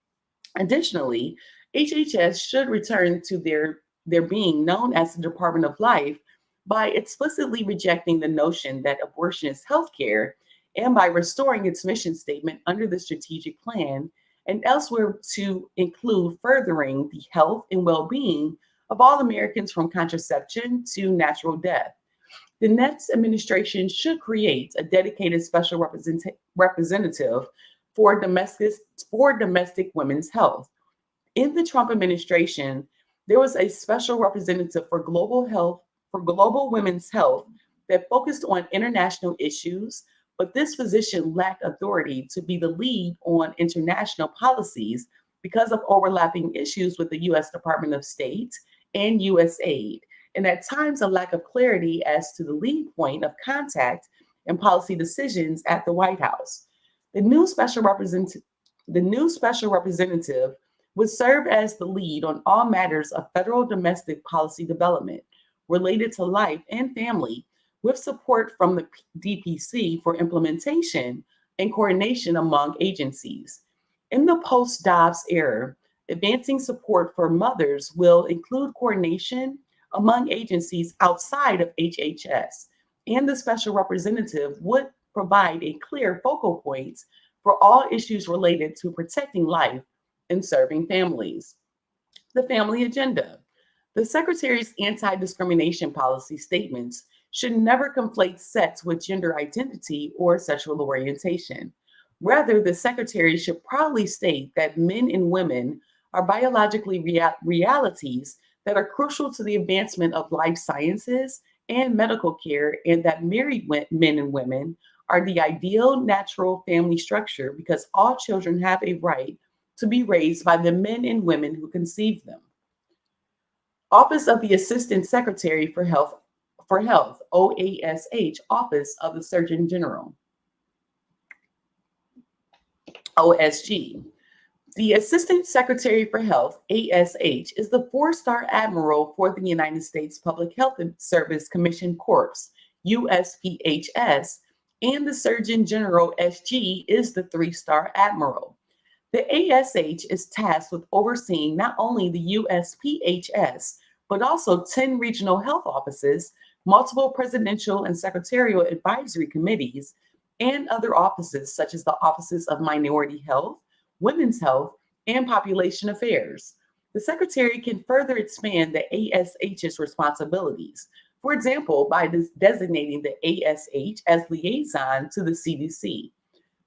Additionally, HHS should return to their being known as the Department of Life, By explicitly rejecting the notion that abortion is healthcare and by restoring its mission statement under the strategic plan and elsewhere to include furthering the health and well being of all Americans from contraception to natural death. The next administration should create a dedicated special representative for domestic women's health. In the Trump administration, there was a special representative for global women's health that focused on international issues, but this position lacked authority to be the lead on international policies because of overlapping issues with the US Department of State and USAID, and at times a lack of clarity as to the lead point of contact and policy decisions at the White House. The new special representative the new special representative would serve as the lead on all matters of federal domestic policy development related to life and family, with support from the DPC for implementation and coordination among agencies. In the post Dobbs era, advancing support for mothers will include coordination among agencies outside of HHS, and the special representative would provide a clear focal point for all issues related to protecting life and serving families. The family agenda. The Secretary's anti discrimination policy statements should never conflate sex with gender identity or sexual orientation. Rather, the Secretary should proudly state that men and women are biologically realities that are crucial to the advancement of life sciences and medical care, and that married men and women are the ideal natural family structure because all children have a right to be raised by the men and women who conceived them. Office of the Assistant Secretary for Health, OASH, Office of the Surgeon General, OSG. The Assistant Secretary for Health, ASH, is the four-star admiral for the United States Public Health Service Commission Corps, USPHS, and the Surgeon General, SG, is the three-star admiral. The ASH is tasked with overseeing not only the USPHS, but also 10 regional health offices, multiple presidential and secretarial advisory committees, and other offices such as the Offices of Minority Health, Women's Health, and Population Affairs. The Secretary can further expand the ASH's responsibilities, for example, by designating the ASH as liaison to the CDC.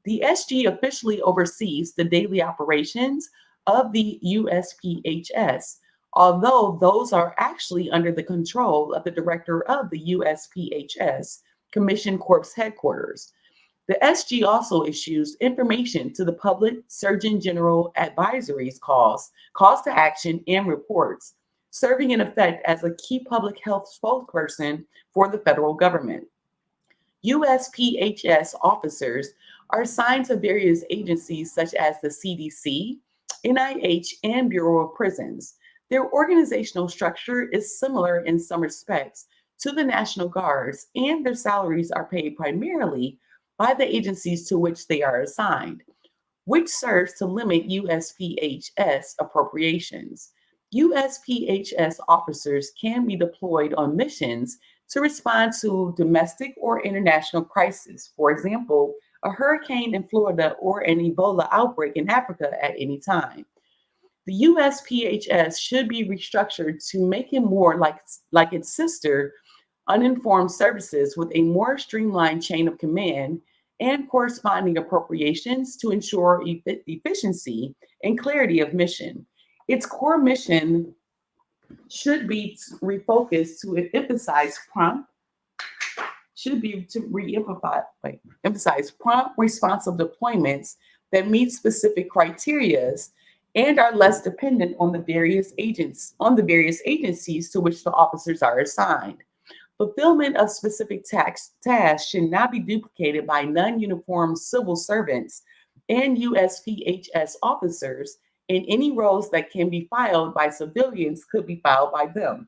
The SG officially oversees the daily operations of the USPHS, although those are actually under the control of the director of the USPHS Commission Corps headquarters. The SG also issues information to the public, Surgeon General advisories, calls to action, and reports, serving in effect as a key public health spokesperson for the federal government. USPHS officers are assigned to various agencies such as the CDC, NIH, and Bureau of Prisons. Their organizational structure is similar in some respects to the National Guards, and their salaries are paid primarily by the agencies to which they are assigned, which serves to limit USPHS appropriations. USPHS officers can be deployed on missions to respond to domestic or international crises, for example, a hurricane in Florida or an Ebola outbreak in Africa at any time. The USPHS should be restructured to make it more like its sister uninformed services, with a more streamlined chain of command and corresponding appropriations to ensure efficiency and clarity of mission. Its core mission should be refocused to emphasize emphasize prompt, responsive deployments that meet specific criterias and are less dependent on the various agencies to which the officers are assigned. Fulfillment of specific tasks should not be duplicated by non-uniform civil servants and USPHS officers, and any roles that can be filed by civilians could be filed by them.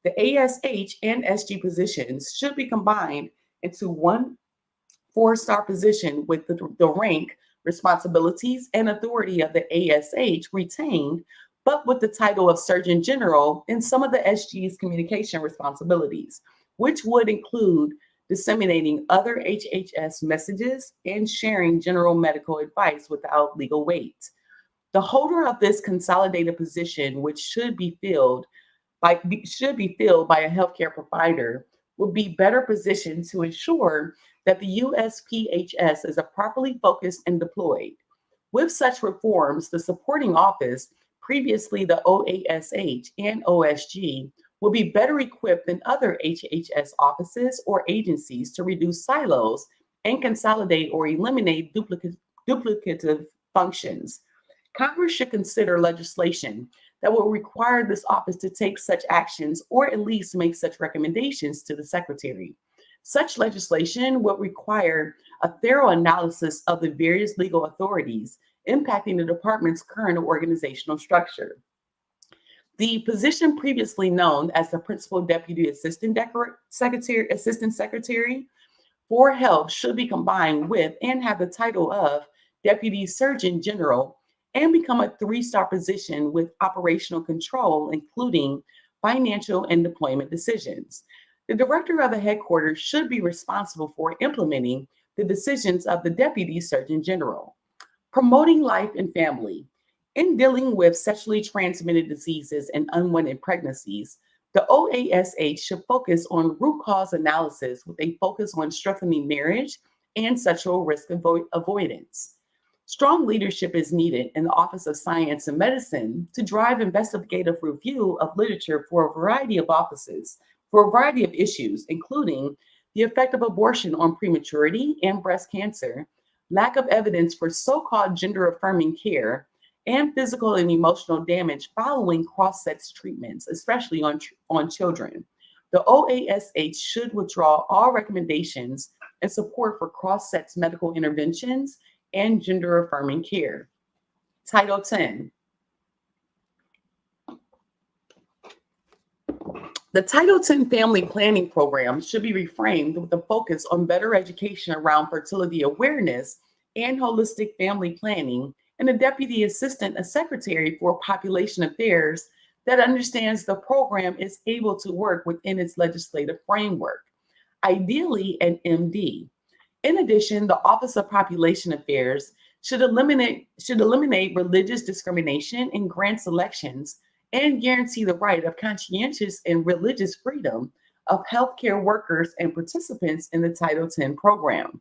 The ASH and SG positions should be combined into one four-star position with the rank, responsibilities, and authority of the ASH retained, but with the title of Surgeon General in some of the SG's communication responsibilities, which would include disseminating other HHS messages and sharing general medical advice without legal weight. The holder of this consolidated position, which should be filled by a healthcare provider, would be better positioned to ensure that the USPHS is properly focused and deployed. With such reforms, the supporting office, previously the OASH and OSG, will be better equipped than other HHS offices or agencies to reduce silos and consolidate or eliminate duplicative functions. Congress should consider legislation that will require this office to take such actions or at least make such recommendations to the Secretary. Such legislation would require a thorough analysis of the various legal authorities impacting the department's current organizational structure. The position previously known as the Principal Deputy Assistant Secretary for Health should be combined with and have the title of Deputy Surgeon General and become a three-star position with operational control, including financial and deployment decisions. The director of the headquarters should be responsible for implementing the decisions of the Deputy Surgeon General. Promoting life and family. In dealing with sexually transmitted diseases and unwanted pregnancies, the OASH should focus on root cause analysis with a focus on strengthening marriage and sexual risk avoidance. Strong leadership is needed in the Office of Science and Medicine to drive investigative review of literature for a variety of issues, including the effect of abortion on prematurity and breast cancer, lack of evidence for so-called gender-affirming care, and physical and emotional damage following cross-sex treatments, especially on children. The OASH should withdraw all recommendations and support for cross-sex medical interventions and gender-affirming care. Title 10. The Title 10 Family Planning Program should be reframed with a focus on better education around fertility awareness and holistic family planning, and a Deputy Assistant Secretary for Population Affairs that understands the program is able to work within its legislative framework, ideally an MD. In addition, the Office of Population Affairs should eliminate religious discrimination in grant selections and guarantee the right of conscientious and religious freedom of healthcare workers and participants in the Title X program.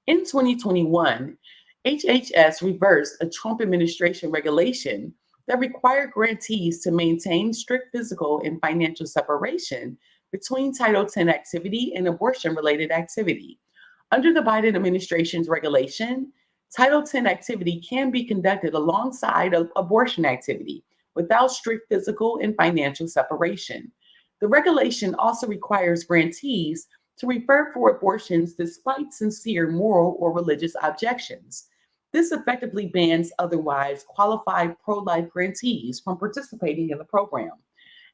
In 2021, HHS reversed a Trump administration regulation that required grantees to maintain strict physical and financial separation between Title X activity and abortion-related activity. Under the Biden administration's regulation, Title X activity can be conducted alongside of abortion activity without strict physical and financial separation. The regulation also requires grantees to refer for abortions despite sincere moral or religious objections. This effectively bans otherwise qualified pro-life grantees from participating in the program.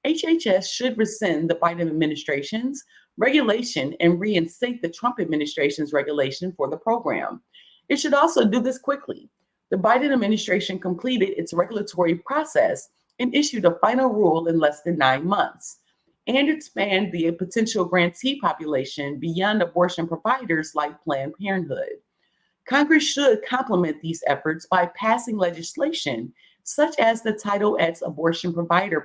HHS should rescind the Biden administration's regulation and reinstate the Trump administration's regulation for the program. It should also do this quickly. The Biden administration completed its regulatory process and issued a final rule in less than 9 months, and expand the potential grantee population beyond abortion providers like Planned Parenthood. Congress should complement these efforts by passing legislation such as the Title X Abortion Provider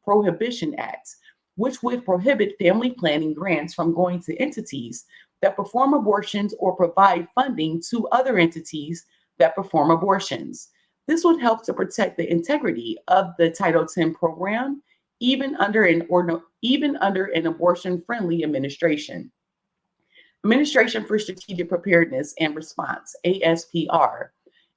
Prohibition Act, which would prohibit family planning grants from going to entities that perform abortions or provide funding to other entities that perform abortions. This would help to protect the integrity of the Title X program, even under an abortion-friendly administration. Administration for Strategic Preparedness and Response, ASPR.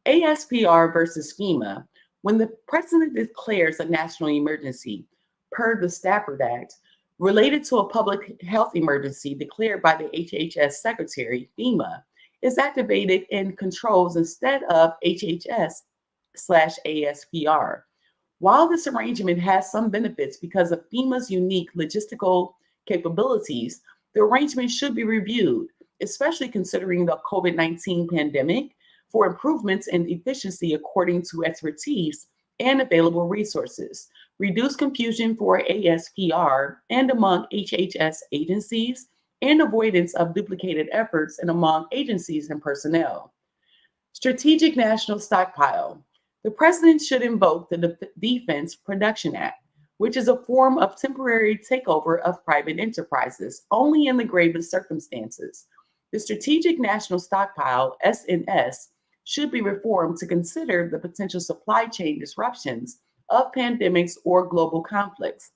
ASPR versus FEMA. When the president declares a national emergency, per the Stafford Act, related to a public health emergency declared by the HHS Secretary, FEMA, is activated and controls instead of HHS/ASPR. While this arrangement has some benefits because of FEMA's unique logistical capabilities, the arrangement should be reviewed, especially considering the COVID-19 pandemic, for improvements in efficiency according to expertise and available resources, reduce confusion for ASPR and among HHS agencies, and avoidance of duplicated efforts and among agencies and personnel. Strategic National Stockpile. The President should invoke the Defense Production Act, which is a form of temporary takeover of private enterprises only in the gravest circumstances. The Strategic National Stockpile, SNS, should be reformed to consider the potential supply chain disruptions of pandemics or global conflicts.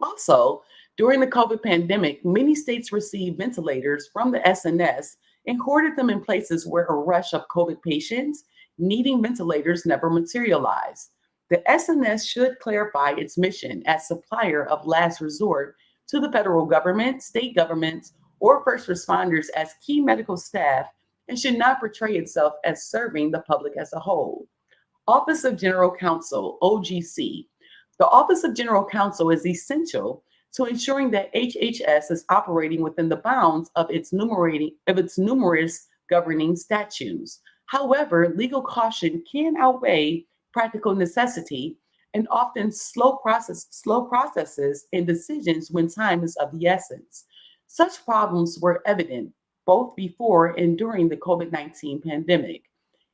Also, during the COVID pandemic, many states received ventilators from the SNS and hoarded them in places where a rush of COVID patients needing ventilators never materialized. The SNS should clarify its mission as supplier of last resort to the federal government, state governments, or first responders as key medical staff and should not portray itself as serving the public as a whole. Office of General Counsel, OGC. The Office of General Counsel is essential to ensuring that HHS is operating within the bounds of its numerous governing statutes. However, legal caution can outweigh practical necessity and often slow processes and decisions when time is of the essence. Such problems were evident both before and during the COVID-19 pandemic.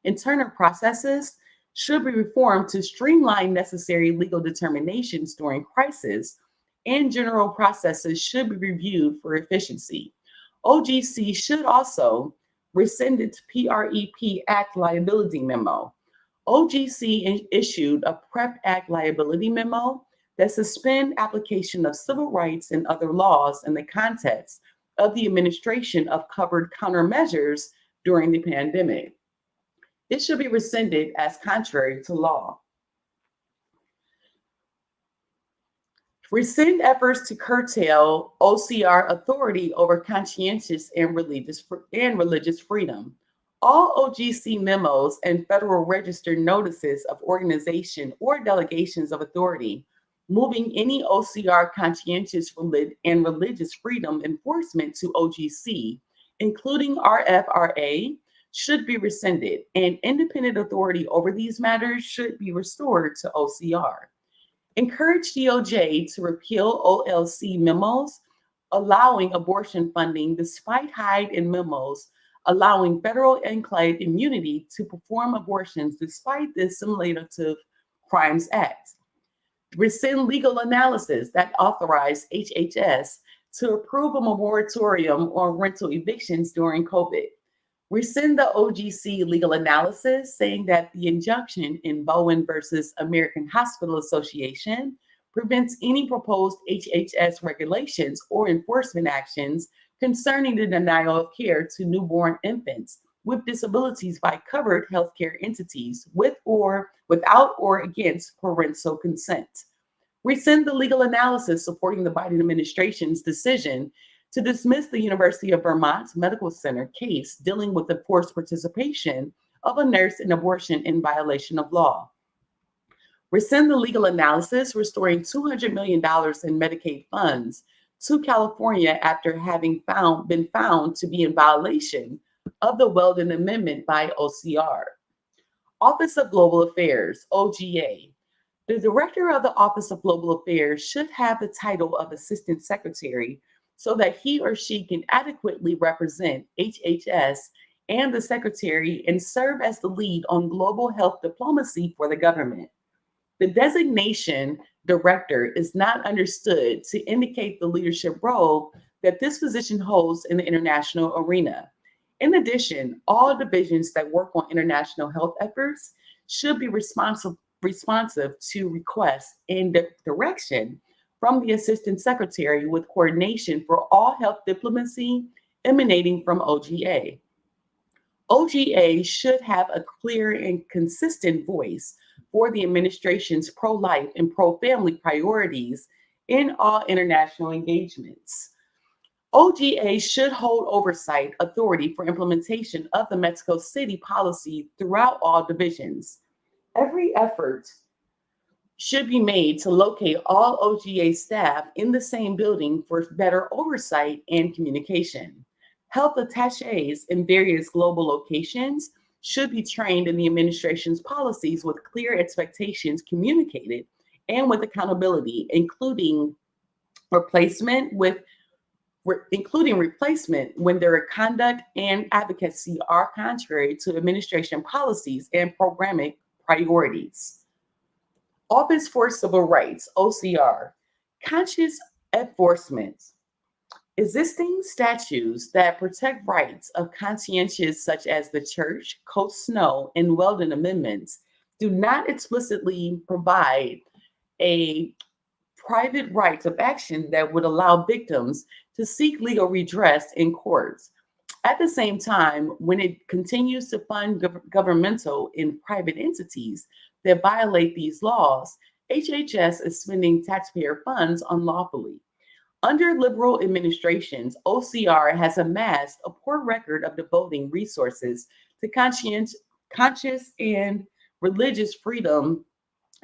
Internal processes should be reformed to streamline necessary legal determinations during crisis, and general processes should be reviewed for efficiency. OGC should also rescind its PREP Act liability memo. OGC issued a PrEP Act liability memo that suspend application of civil rights and other laws in the context of the administration of covered countermeasures during the pandemic. It should be rescinded as contrary to law. Rescind efforts to curtail OCR authority over conscientious and religious freedom. All OGC memos and Federal Register notices of organization or delegations of authority moving any OCR conscientious and religious freedom enforcement to OGC, including RFRA, should be rescinded, and independent authority over these matters should be restored to OCR. Encourage DOJ to repeal OLC memos allowing abortion funding despite hide in memos allowing federal enclave immunity to perform abortions despite the Assimilative Crimes Act. Rescind legal analysis that authorized HHS to approve a moratorium on rental evictions during COVID. Rescind the OGC legal analysis saying that the injunction in Bowen versus American Hospital Association prevents any proposed HHS regulations or enforcement actions concerning the denial of care to newborn infants with disabilities by covered healthcare entities with or without or against parental consent. Rescind the legal analysis supporting the Biden administration's decision to dismiss the University of Vermont Medical Center case dealing with the forced participation of a nurse in abortion in violation of law. Rescind the legal analysis restoring $200 million in Medicaid funds to California after having been found to be in violation of the Weldon Amendment by OCR. Office of Global Affairs, OGA. The Director of the Office of Global Affairs should have the title of Assistant Secretary so that he or she can adequately represent HHS and the Secretary and serve as the lead on global health diplomacy for the government. The designation director is not understood to indicate the leadership role that this position holds in the international arena. In addition, all divisions that work on international health efforts should be responsive to requests and direction from the Assistant Secretary with coordination for all health diplomacy emanating from OGA. OGA should have a clear and consistent voice for the administration's pro-life and pro-family priorities in all international engagements. OGA should hold oversight authority for implementation of the Mexico City policy throughout all divisions. Every effort should be made to locate all OGA staff in the same building for better oversight and communication. Health attachés in various global locations should be trained in the administration's policies with clear expectations communicated and with accountability, replacement with including replacement when their conduct and advocacy are contrary to administration policies and programmatic priorities. Office for Civil Rights, OCR, conscious enforcement. Existing statutes that protect rights of conscientious, such as the Church, Coast Snow, and Weldon Amendments, do not explicitly provide a private right of action that would allow victims to seek legal redress in courts. At the same time, when it continues to fund governmental and private entities that violate these laws, HHS is spending taxpayer funds unlawfully. Under liberal administrations, OCR has amassed a poor record of devoting resources to conscious and religious freedom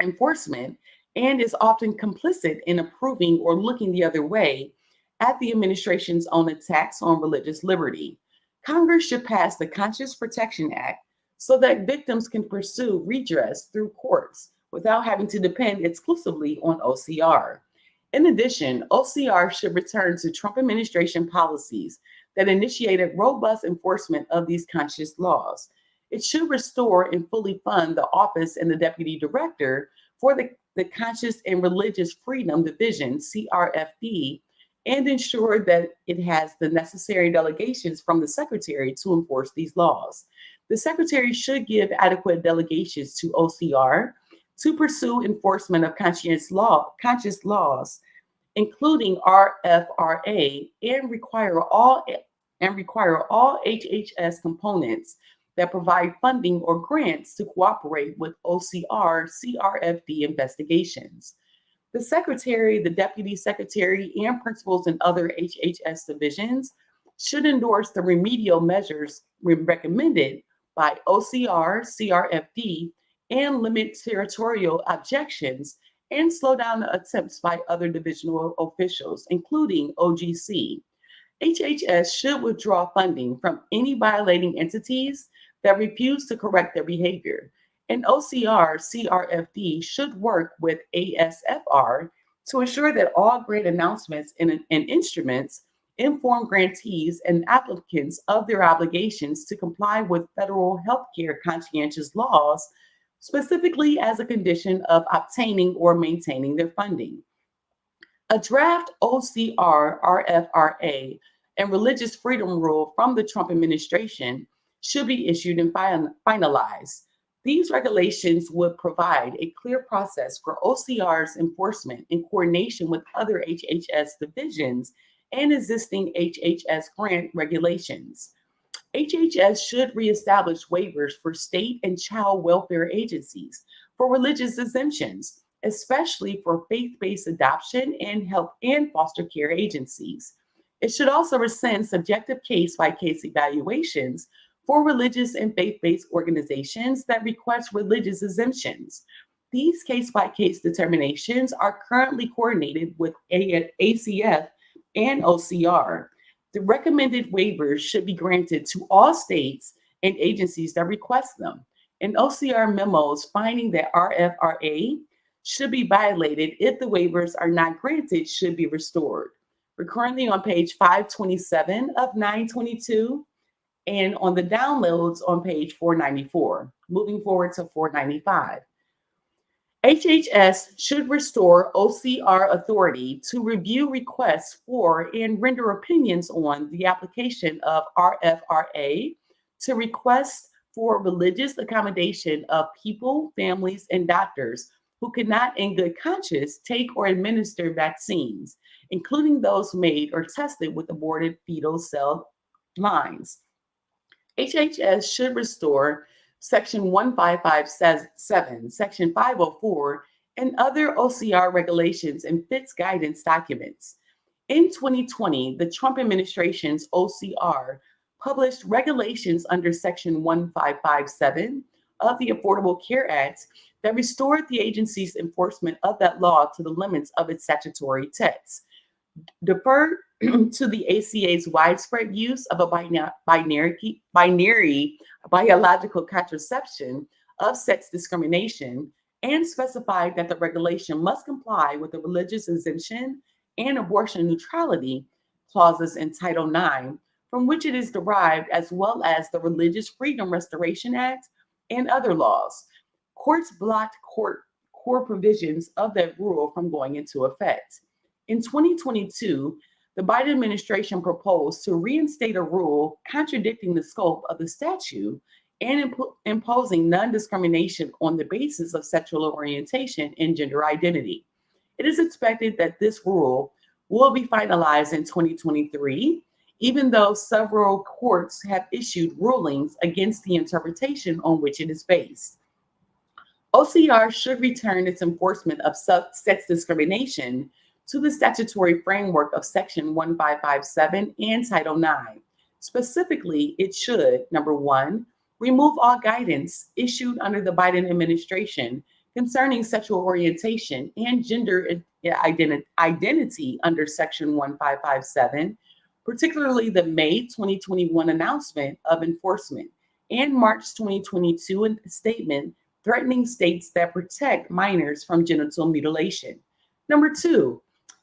enforcement and is often complicit in approving or looking the other way at the administration's own attacks on religious liberty. Congress should pass the Conscious Protection Act so that victims can pursue redress through courts without having to depend exclusively on OCR. In addition, OCR should return to Trump administration policies that initiated robust enforcement of these conscious laws. It should restore and fully fund the office and the deputy director for the Conscious and Religious Freedom Division, CRFD, and ensure that it has the necessary delegations from the secretary to enforce these laws. The secretary should give adequate delegations to OCR to pursue enforcement of conscious laws, including RFRA, and require all HHS components that provide funding or grants to cooperate with OCR CRFD investigations. The secretary, the deputy secretary, and principals in other HHS divisions should endorse the remedial measures recommended by OCR CRFD and limit territorial objections and slow down the attempts by other divisional officials, including OGC. HHS should withdraw funding from any violating entities that refuse to correct their behavior. And OCR CRFD should work with ASFR to ensure that all grant announcements and instruments inform grantees and applicants of their obligations to comply with federal healthcare conscientious laws, specifically as a condition of obtaining or maintaining their funding. A draft OCR RFRA and religious freedom rule from the Trump administration should be issued and finalized. These regulations would provide a clear process for OCR's enforcement in coordination with other HHS divisions and existing HHS grant regulations. HHS should reestablish waivers for state and child welfare agencies for religious exemptions, especially for faith-based adoption and health and foster care agencies. It should also rescind subjective case-by-case evaluations for religious and faith-based organizations that request religious exemptions. These case-by-case determinations are currently coordinated with ACF and OCR. The recommended waivers should be granted to all states and agencies that request them. And OCR memos finding that RFRA should be violated if the waivers are not granted should be restored. We're currently on page 527 of 922 and on the downloads on page 494. Moving forward to 495. HHS should restore OCR authority to review requests for and render opinions on the application of RFRA to requests for religious accommodation of people, families, and doctors who cannot in good conscience take or administer vaccines, including those made or tested with aborted fetal cell lines. HHS should restore Section 1557, Section 504, and other OCR regulations and FITS guidance documents. In 2020, the Trump administration's OCR published regulations under Section 1557 of the Affordable Care Act that restored the agency's enforcement of that law to the limits of its statutory text. Deferred to the ACA's widespread use of a binary biological contraception of sex discrimination and specified that the regulation must comply with the religious exemption and abortion neutrality clauses in Title IX, from which it is derived, as well as the Religious Freedom Restoration Act and other laws. Courts blocked core provisions of that rule from going into effect. In 2022, the Biden administration proposed to reinstate a rule contradicting the scope of the statute and imposing non-discrimination on the basis of sexual orientation and gender identity. It is expected that this rule will be finalized in 2023, even though several courts have issued rulings against the interpretation on which it is based. OCR should return its enforcement of sex discrimination to the statutory framework of Section 1557 and Title IX. Specifically, it should, number one, remove all guidance issued under the Biden administration concerning sexual orientation and gender identity under Section 1557, particularly the May 2021 announcement of enforcement and March 2022 statement threatening states that protect minors from genital mutilation. Number two,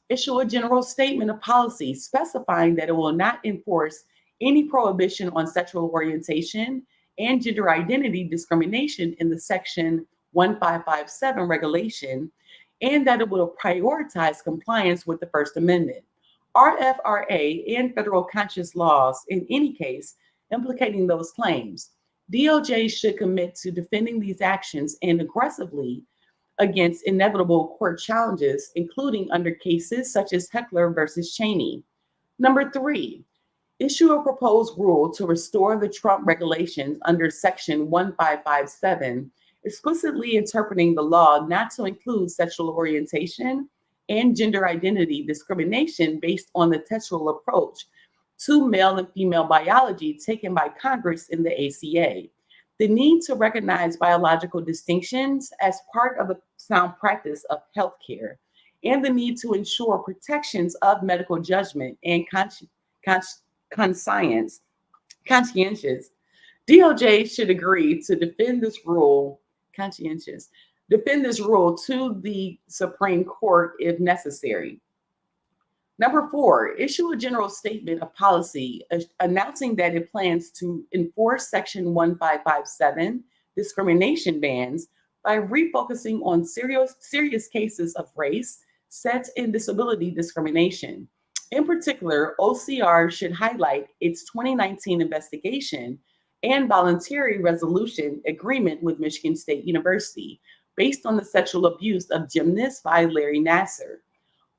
issue a general statement of policy specifying that it will not enforce any prohibition on sexual orientation and gender identity discrimination in the Section 1557 regulation, and that it will prioritize compliance with the First Amendment, RFRA, and federal conscious laws in any case implicating those claims. DOJ should commit to defending these actions and aggressively against inevitable court challenges, including under cases such as Heckler versus Cheney. Number three, issue a proposed rule to restore the Trump regulations under Section 1557, explicitly interpreting the law not to include sexual orientation and gender identity discrimination based on the textual approach to male and female biology taken by Congress in the ACA. The need to recognize biological distinctions as part of the sound practice of healthcare, and the need to ensure protections of medical judgment and conscientious. DOJ should agree to defend this rule to the Supreme Court if necessary. Number four, issue a general statement of policy announcing that it plans to enforce Section 1557 discrimination bans by refocusing on serious cases of race, sex, and disability discrimination. In particular, OCR should highlight its 2019 investigation and voluntary resolution agreement with Michigan State University based on the sexual abuse of gymnast by Larry Nassar.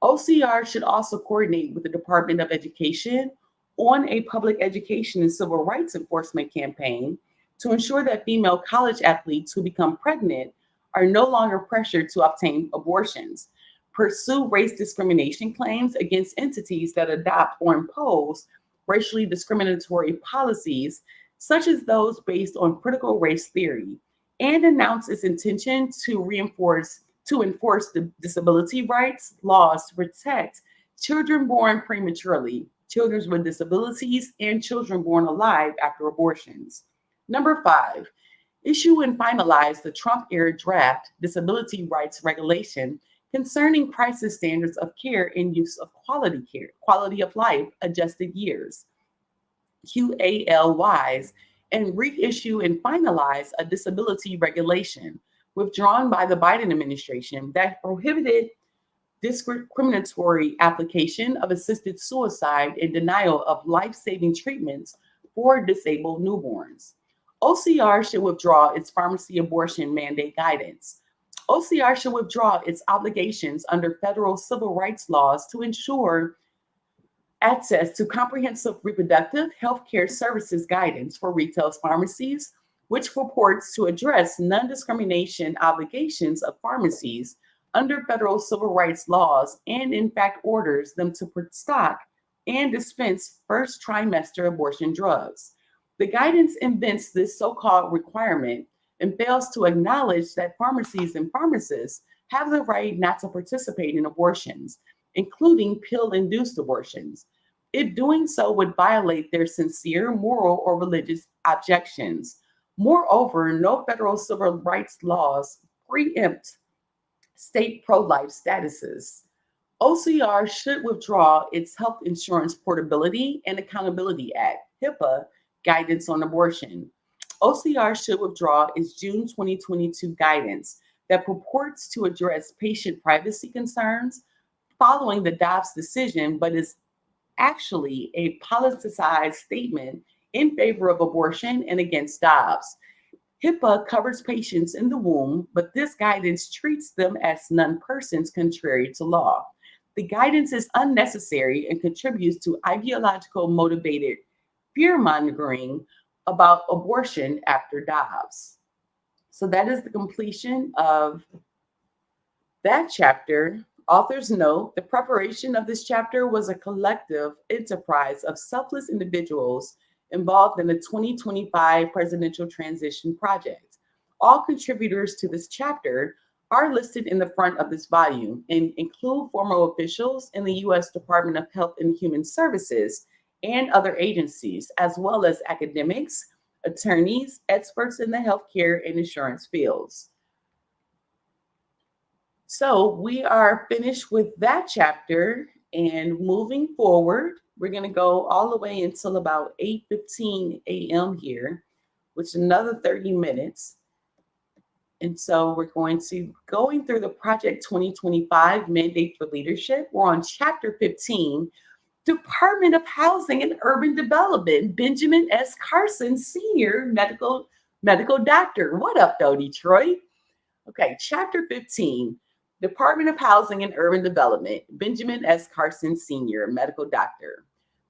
OCR should also coordinate with the Department of Education on a public education and civil rights enforcement campaign to ensure that female college athletes who become pregnant are no longer pressured to obtain abortions, pursue race discrimination claims against entities that adopt or impose racially discriminatory policies, such as those based on critical race theory, and announce its intention to enforce the disability rights laws to protect children born prematurely, children with disabilities, and children born alive after abortions. Number five, issue and finalize the Trump-era draft disability rights regulation concerning crisis standards of care and use of quality of life adjusted years, QALYs, and reissue and finalize a disability regulation withdrawn by the Biden administration that prohibited discriminatory application of assisted suicide and denial of life-saving treatments for disabled newborns. OCR should withdraw its pharmacy abortion mandate guidance. OCR should withdraw its obligations under federal civil rights laws to ensure access to comprehensive reproductive health care services guidance for retail pharmacies, which purports to address non-discrimination obligations of pharmacies under federal civil rights laws and in fact orders them to stock and dispense first trimester abortion drugs. The guidance invents this so-called requirement and fails to acknowledge that pharmacies and pharmacists have the right not to participate in abortions, including pill-induced abortions. if doing so would violate their sincere moral or religious objections. Moreover, no federal civil rights laws preempt state pro life statuses. OCR should withdraw its Health Insurance Portability and Accountability Act, HIPAA, guidance on abortion. OCR should withdraw its June 2022 guidance that purports to address patient privacy concerns following the Dobbs decision, but is actually a politicized statement in favor of abortion and against Dobbs. HIPAA covers patients in the womb, but this guidance treats them as non-persons contrary to law. The guidance is unnecessary and contributes to ideological motivated fear mongering about abortion after Dobbs. So that is the completion of that chapter. Authors note the preparation of this chapter was a collective enterprise of selfless individuals involved in the 2025 presidential transition project. All contributors to this chapter are listed in the front of this volume and include former officials in the U.S. Department of Health and Human Services and other agencies, as well as academics, attorneys, experts in the healthcare and insurance fields. So we are finished with that chapter, and moving forward, we're going to go all the way until about 8:15 a.m. here, which is another 30 minutes. And so we're going through the Project 2025 Mandate for Leadership. We're on Chapter 15, Department of Housing and Urban Development, Benjamin S. Carson, Senior Medical Doctor. What up, though, Detroit? Okay, Chapter 15, Department of Housing and Urban Development, Benjamin S. Carson, Senior Medical Doctor.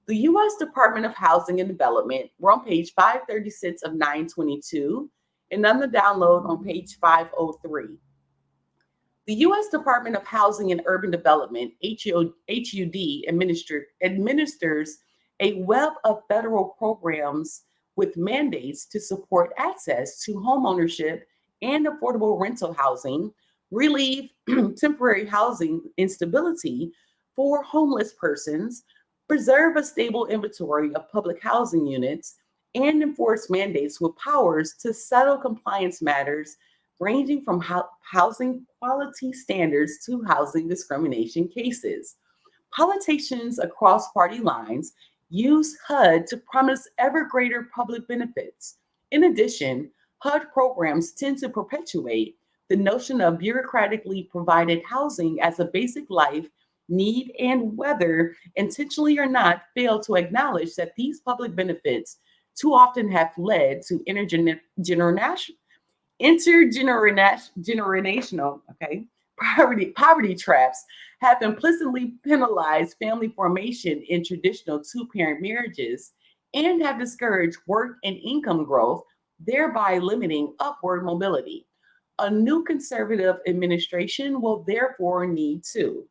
The U.S. Department of Housing and Development, we're on page 536 of 922, and on the download on page 503. The U.S. Department of Housing and Urban Development, HUD, administers a web of federal programs with mandates to support access to homeownership and affordable rental housing, relieve temporary housing instability for homeless persons, preserve a stable inventory of public housing units, and enforce mandates with powers to settle compliance matters ranging from housing quality standards to housing discrimination cases. Politicians across party lines use HUD to promise ever greater public benefits. In addition, HUD programs tend to perpetuate the notion of bureaucratically provided housing as a basic life need, and whether intentionally or not, fail to acknowledge that these public benefits too often have led to intergenerational poverty traps, have implicitly penalized family formation in traditional two-parent marriages, and have discouraged work and income growth, thereby limiting upward mobility. A new conservative administration will therefore need to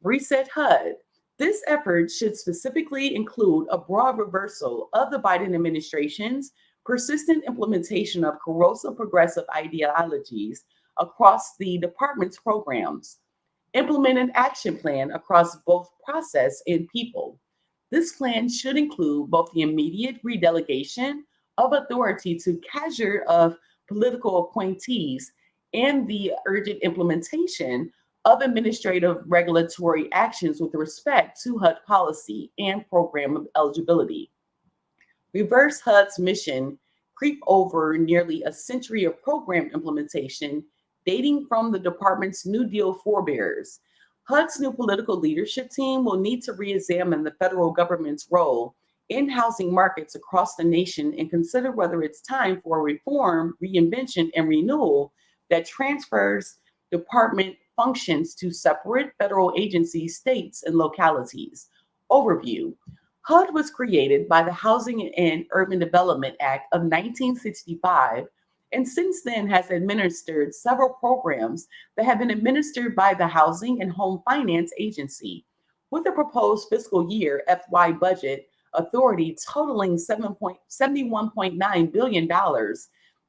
reset HUD. This effort should specifically include a broad reversal of the Biden administration's persistent implementation of corrosive progressive ideologies across the department's programs. Implement an action plan across both process and people. This plan should include both the immediate redelegation of authority to cadre of political appointees and the urgent implementation of administrative regulatory actions with respect to HUD policy and program eligibility. Reverse HUD's mission creep over nearly a century of program implementation dating from the department's New Deal forebears. HUD's new political leadership team will need to re-examine the federal government's role in housing markets across the nation and consider whether it's time for a reform, reinvention, and renewal that transfers department functions to separate federal agencies, states, and localities. Overview. HUD was created by the Housing and Urban Development Act of 1965, and since then has administered several programs that have been administered by the Housing and Home Finance Agency, with a proposed fiscal year FY budget authority totaling $71.9 billion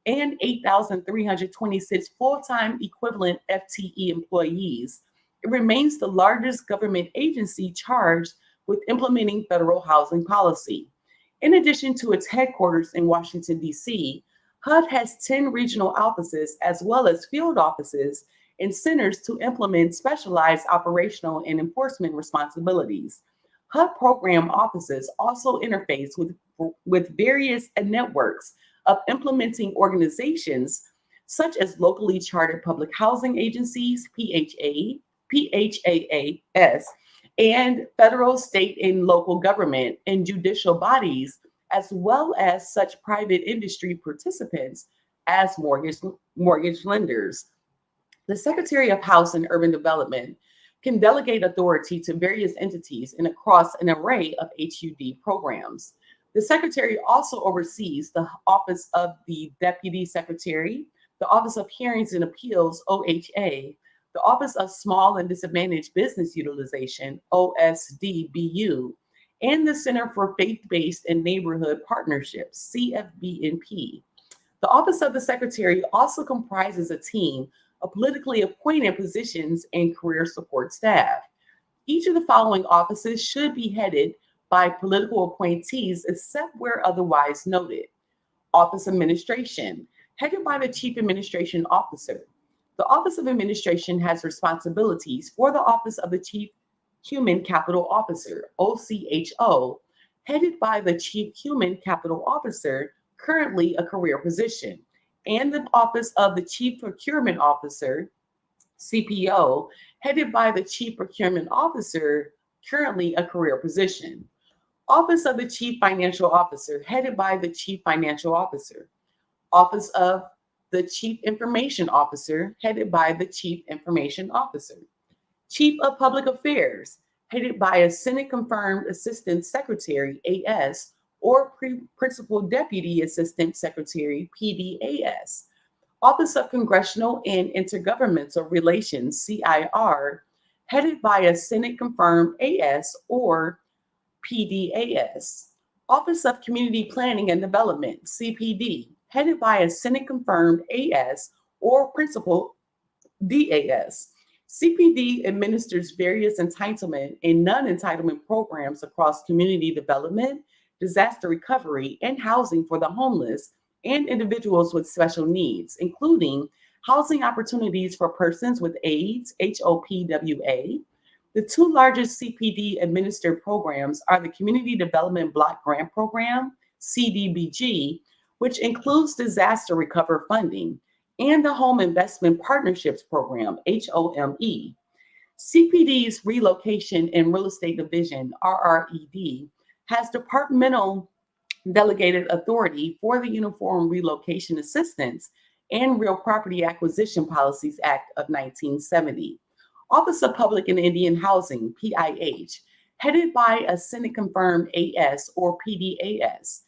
and 8,326 full-time equivalent FTE employees. It remains the largest government agency charged with implementing federal housing policy. In addition to its headquarters in Washington, D.C., HUD has 10 regional offices as well as field offices and centers to implement specialized operational and enforcement responsibilities. HUD program offices also interface with various networks of implementing organizations such as locally chartered public housing agencies, PHAAS, and federal, state, and local government and judicial bodies, as well as such private industry participants as mortgage lenders. The Secretary of Housing and Urban Development can delegate authority to various entities and across an array of HUD programs. The Secretary also oversees the Office of the Deputy Secretary, the Office of Hearings and Appeals, OHA, the Office of Small and Disadvantaged Business Utilization, OSDBU, and the Center for Faith-Based and Neighborhood Partnerships, CFBNP. The Office of the Secretary also comprises a team of politically appointed positions and career support staff. Each of the following offices should be headed by political appointees except where otherwise noted. Office Administration, headed by the Chief Administration Officer. The Office of Administration has responsibilities for the Office of the Chief Human Capital Officer, OCHO, headed by the Chief Human Capital Officer, currently a career position, and the Office of the Chief Procurement Officer, CPO, headed by the Chief Procurement Officer, currently a career position. Office of the Chief Financial Officer, headed by the Chief Financial Officer. Office of the Chief Information Officer, headed by the Chief Information Officer. Chief of Public Affairs, headed by a Senate-confirmed Assistant Secretary, AS, or Principal Deputy Assistant Secretary, PDAS. Office of Congressional and Intergovernmental Relations, CIR, headed by a Senate-confirmed AS or PDAS. Office of Community Planning and Development, CPD, headed by a Senate-confirmed AS or Principal DAS. CPD administers various entitlement and non-entitlement programs across community development, disaster recovery, and housing for the homeless and individuals with special needs, including housing opportunities for persons with AIDS, HOPWA. The two largest CPD administered programs are the Community Development Block Grant Program, CDBG, which includes disaster recovery funding, and the Home Investment Partnerships Program, HOME. CPD's Relocation and Real Estate Division, RRED, has departmental delegated authority for the Uniform Relocation Assistance and Real Property Acquisition Policies Act of 1970. Office of Public and Indian Housing, PIH, headed by a Senate-confirmed AS or PDAS.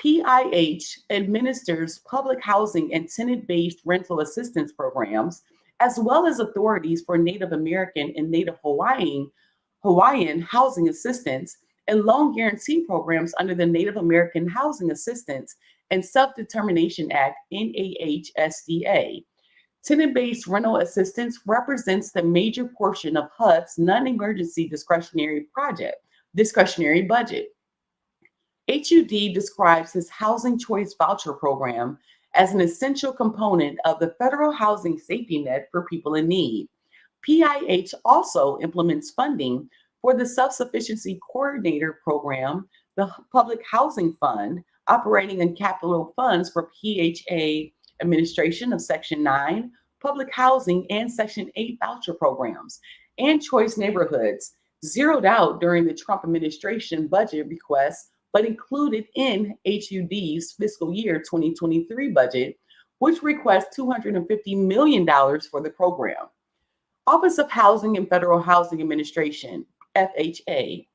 PIH administers public housing and tenant-based rental assistance programs, as well as authorities for Native American and Native Hawaiian housing assistance and loan guarantee programs under the Native American Housing Assistance and Self-Determination Act, NAHSDA. Tenant-based rental assistance represents the major portion of HUD's non-emergency discretionary budget. HUD describes his Housing Choice Voucher Program as an essential component of the federal housing safety net for people in need. PIH also implements funding for the Self-Sufficiency Coordinator Program, the Public Housing Fund, operating and capital funds for PHA administration of Section 9, public housing, and Section 8 voucher programs, and choice neighborhoods, zeroed out during the Trump administration budget request, but included in HUD's fiscal year 2023 budget, which requests $250 million for the program. Office of Housing and Federal Housing Administration, FHA,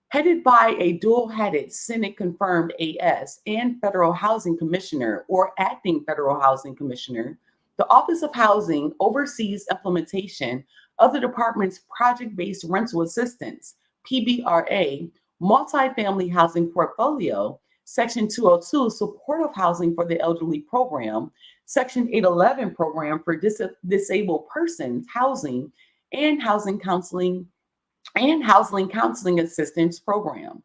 headed by a dual-headed Senate-confirmed AS and Federal Housing Commissioner or Acting Federal Housing Commissioner, the Office of Housing oversees implementation of the department's project-based rental assistance, PBRA, multifamily housing portfolio, Section 202 supportive housing for the elderly program, Section 811 program for disabled persons housing, and housing counseling and Housing Counseling Assistance Program.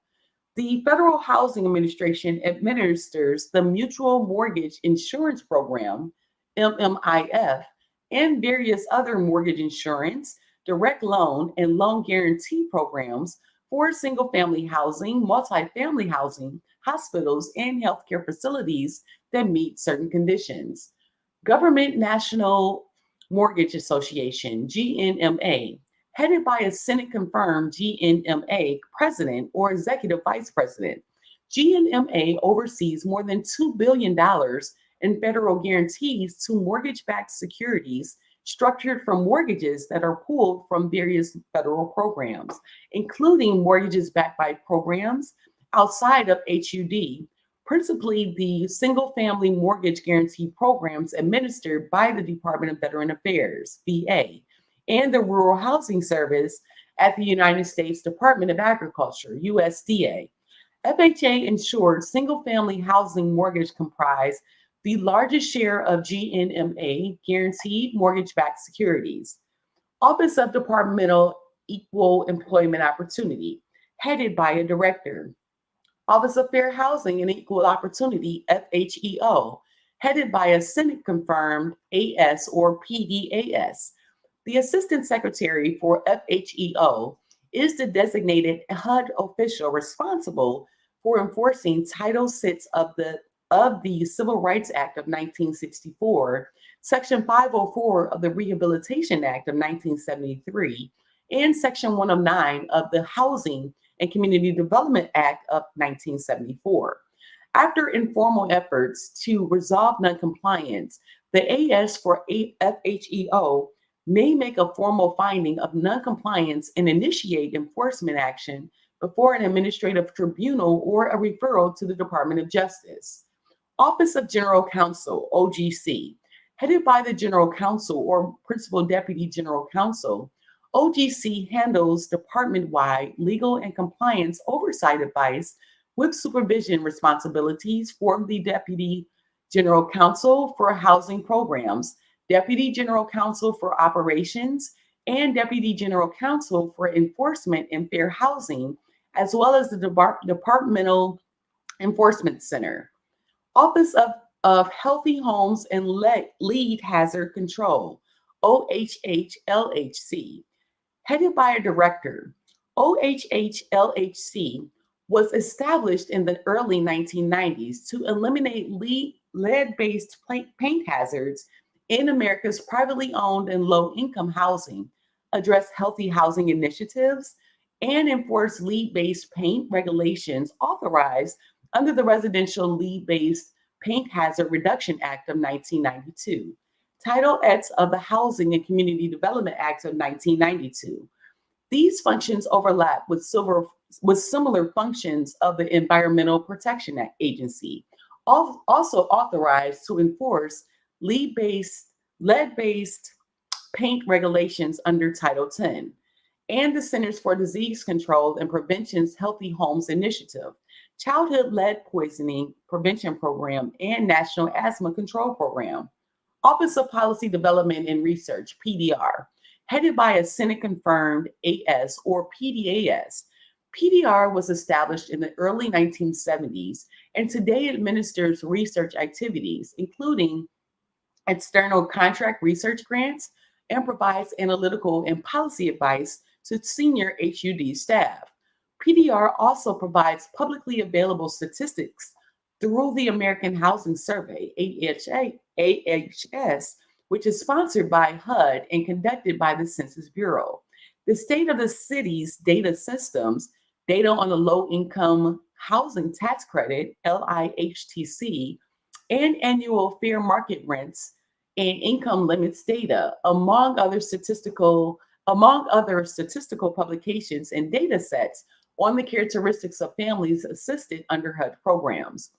The Federal Housing Administration administers the Mutual Mortgage Insurance Program, MMIF, and various other mortgage insurance, direct loan, and loan guarantee programs for single family housing, multifamily housing, hospitals, and healthcare facilities that meet certain conditions. Government National Mortgage Association, GNMA, headed by a Senate confirmed GNMA president or executive vice president. GNMA oversees more than $2 billion in federal guarantees to mortgage backed securities structured from mortgages that are pulled from various federal programs, including mortgages backed by programs outside of HUD, principally the single family mortgage guarantee programs administered by the Department of Veteran Affairs, VA, and the Rural Housing Service at the United States Department of Agriculture, USDA. FHA insured single family housing mortgage comprise the largest share of GNMA guaranteed mortgage backed securities. Office of Departmental Equal Employment Opportunity, headed by a director. Office of Fair Housing and Equal Opportunity, FHEO, headed by a Senate confirmed AS or PDAS. The Assistant Secretary for FHEO is the designated HUD official responsible for enforcing Title VI of the Civil Rights Act of 1964, Section 504 of the Rehabilitation Act of 1973, and Section 109 of the Housing and Community Development Act of 1974. After informal efforts to resolve noncompliance, the AS for FHEO may make a formal finding of noncompliance and initiate enforcement action before an administrative tribunal or a referral to the Department of Justice. Office of General Counsel, OGC, headed by the General Counsel or Principal Deputy General Counsel. OGC handles department-wide legal and compliance oversight advice with supervision responsibilities for the Deputy General Counsel for housing programs, Deputy General Counsel for operations, and Deputy General Counsel for enforcement and fair housing, as well as the Departmental Enforcement Center. Office of Healthy Homes and Lead Hazard Control, OHHLHC, headed by a director. OHHLHC was established in the early 1990s to eliminate lead-based paint hazards in America's privately owned and low-income housing, address healthy housing initiatives, and enforce lead-based paint regulations authorized under the Residential Lead-Based Paint Hazard Reduction Act of 1992, Title X of the Housing and Community Development Act of 1992. These functions overlap with similar functions of the Environmental Protection Agency, also authorized to enforce lead-based paint regulations under Title X, and the Centers for Disease Control and Prevention's Healthy Homes Initiative, Childhood Lead Poisoning Prevention Program, and National Asthma Control Program. Office of Policy Development and Research, PDR, headed by a Senate-confirmed AS or PDAS. PDR was established in the early 1970s and today administers research activities, including external contract research grants, and provides analytical and policy advice to senior HUD staff. PDR also provides publicly available statistics through the American Housing Survey, AHS, which is sponsored by HUD and conducted by the Census Bureau. The state of the city's data systems, data on the low income housing tax credit, LIHTC, and annual fair market rents and income limits data, among other statistical publications and data sets on the characteristics of families assisted under HUD programs.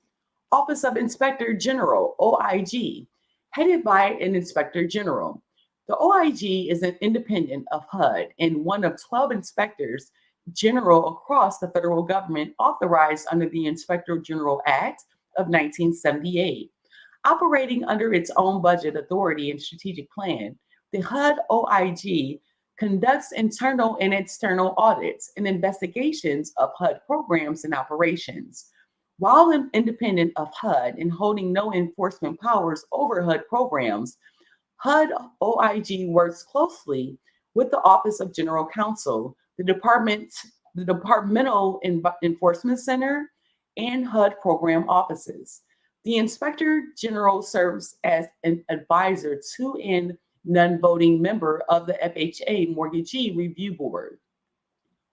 Office of Inspector General, OIG, headed by an Inspector General. The OIG is an independent of HUD and one of 12 inspectors general across the federal government authorized under the Inspector General Act of 1978. Operating under its own budget authority and strategic plan, the HUD OIG conducts internal and external audits and investigations of HUD programs and operations. While independent of HUD and holding no enforcement powers over HUD programs, HUD OIG works closely with the Office of General Counsel, the Departmental Enforcement Center, and HUD program offices. The Inspector General serves as an advisor to and non-voting member of the FHA Mortgagee Review Board.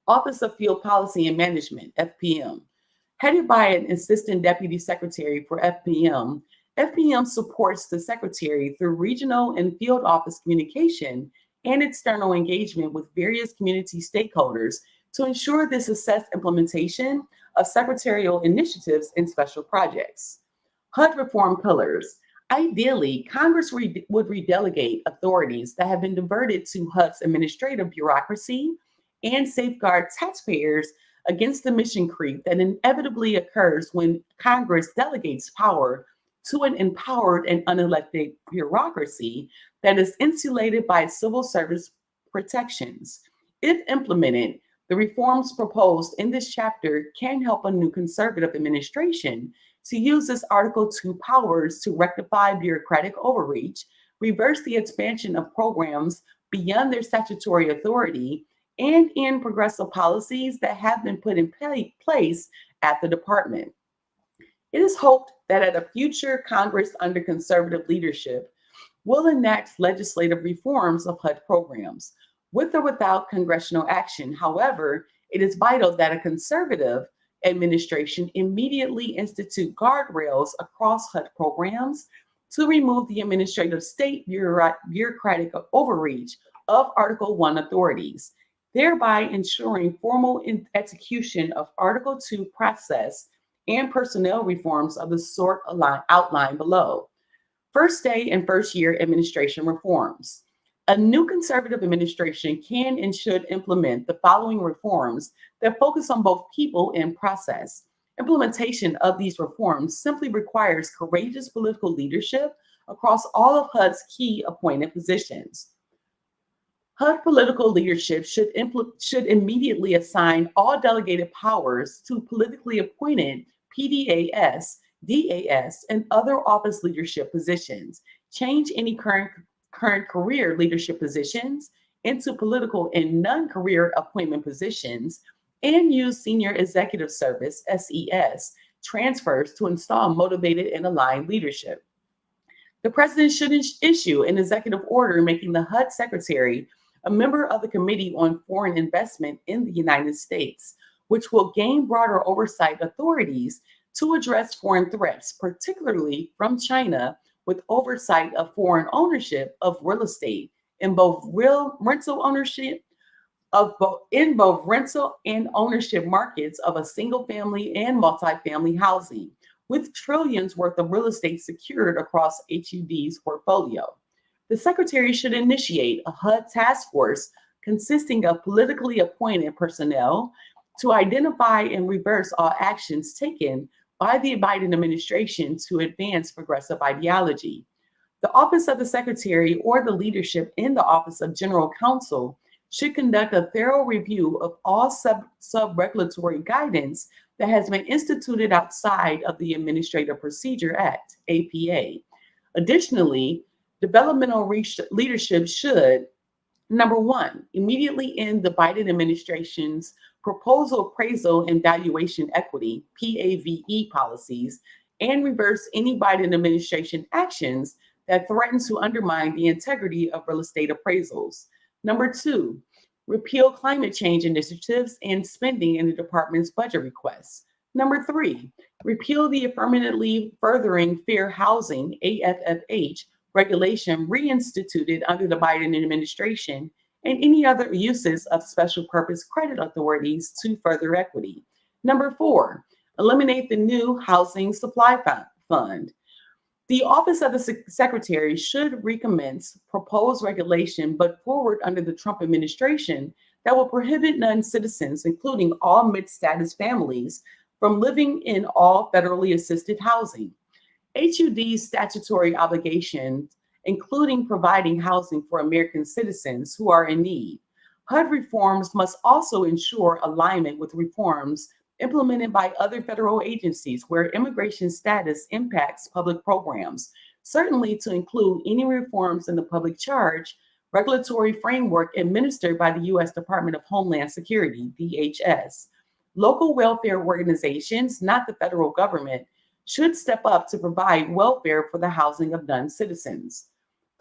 Office of Field Policy and Management, FPM. Headed by an Assistant Deputy Secretary for FPM, FPM supports the Secretary through regional and field office communication and external engagement with various community stakeholders to ensure the success implementation of secretarial initiatives and special projects. HUD reform pillars. Ideally, Congress would redelegate authorities that have been diverted to HUD's administrative bureaucracy and safeguard taxpayers against the mission creep that inevitably occurs when Congress delegates power to an empowered and unelected bureaucracy that is insulated by civil service protections. If implemented, the reforms proposed in this chapter can help a new conservative administration to use its Article 2 powers to rectify bureaucratic overreach, reverse the expansion of programs beyond their statutory authority, and end progressive policies that have been put in place at the department. It is hoped that at a future Congress under conservative leadership will enact legislative reforms of HUD programs, with or without congressional action. However, it is vital that a conservative administration immediately institute guardrails across HUD programs to remove the administrative state bureaucratic overreach of Article 1 authorities, thereby ensuring formal execution of Article 2 process and personnel reforms of the sort outlined below. First day and first year administration reforms. A new conservative administration can and should implement the following reforms that focus on both people and process. Implementation of these reforms simply requires courageous political leadership across all of HUD's key appointed positions. HUD political leadership should immediately assign all delegated powers to politically appointed PDAS, DAS, and other office leadership positions. Change any current career leadership positions into political and non-career appointment positions, and use Senior Executive Service, SES, transfers to install motivated and aligned leadership. The president should issue an executive order making the HUD secretary a member of the Committee on Foreign Investment in the United States, which will gain broader oversight authorities to address foreign threats, particularly from China, with oversight of foreign ownership of real estate in both rental and ownership markets of a single family and multifamily housing, with trillions worth of real estate secured across HUD's portfolio. The Secretary should initiate a HUD task force consisting of politically appointed personnel to identify and reverse all actions taken by the Biden administration to advance progressive ideology. The Office of the Secretary or the leadership in the Office of General Counsel should conduct a thorough review of all sub-regulatory guidance that has been instituted outside of the Administrative Procedure Act, APA. Additionally, developmental leadership should, number one, immediately end the Biden administration's proposal appraisal and valuation equity, PAVE policies, and reverse any Biden administration actions that threaten to undermine the integrity of real estate appraisals. Number two, repeal climate change initiatives and spending in the department's budget requests. Number three, repeal the affirmatively furthering fair housing, AFFH, regulation reinstituted under the Biden administration, and any other uses of special purpose credit authorities to further equity. Number four, eliminate the new Housing Supply Fund. The Office of the Secretary should recommence proposed regulation but forward under the Trump administration that will prohibit non-citizens, including all mixed-status families, from living in all federally assisted housing. HUD's statutory obligations, including providing housing for American citizens who are in need, HUD reforms must also ensure alignment with reforms implemented by other federal agencies where immigration status impacts public programs, certainly to include any reforms in the public charge regulatory framework administered by the U.S. Department of Homeland Security, DHS. Local welfare organizations, not the federal government, should step up to provide welfare for the housing of non citizens.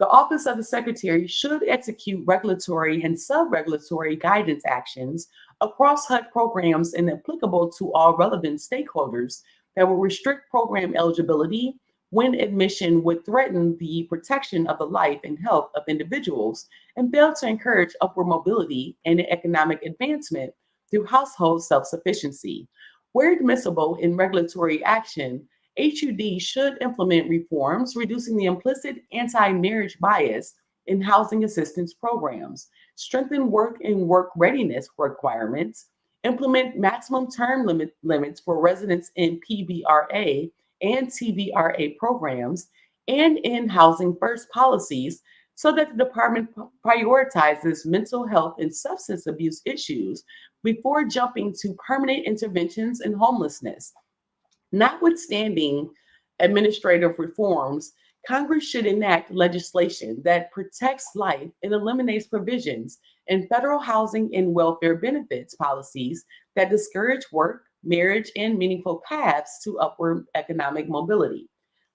The Office of the Secretary should execute regulatory and sub regulatory guidance actions across HUD programs and applicable to all relevant stakeholders that will restrict program eligibility when admission would threaten the protection of the life and health of individuals and fail to encourage upward mobility and economic advancement through household self sufficiency. Where admissible in regulatory action, HUD should implement reforms reducing the implicit anti marriage bias in housing assistance programs, strengthen work and work readiness requirements, implement maximum term limits for residents in PBRA and TBRA programs, and in housing first policies so that the department prioritizes mental health and substance abuse issues before jumping to permanent interventions in homelessness. Notwithstanding administrative reforms, Congress should enact legislation that protects life and eliminates provisions in federal housing and welfare benefits policies that discourage work, marriage, and meaningful paths to upward economic mobility.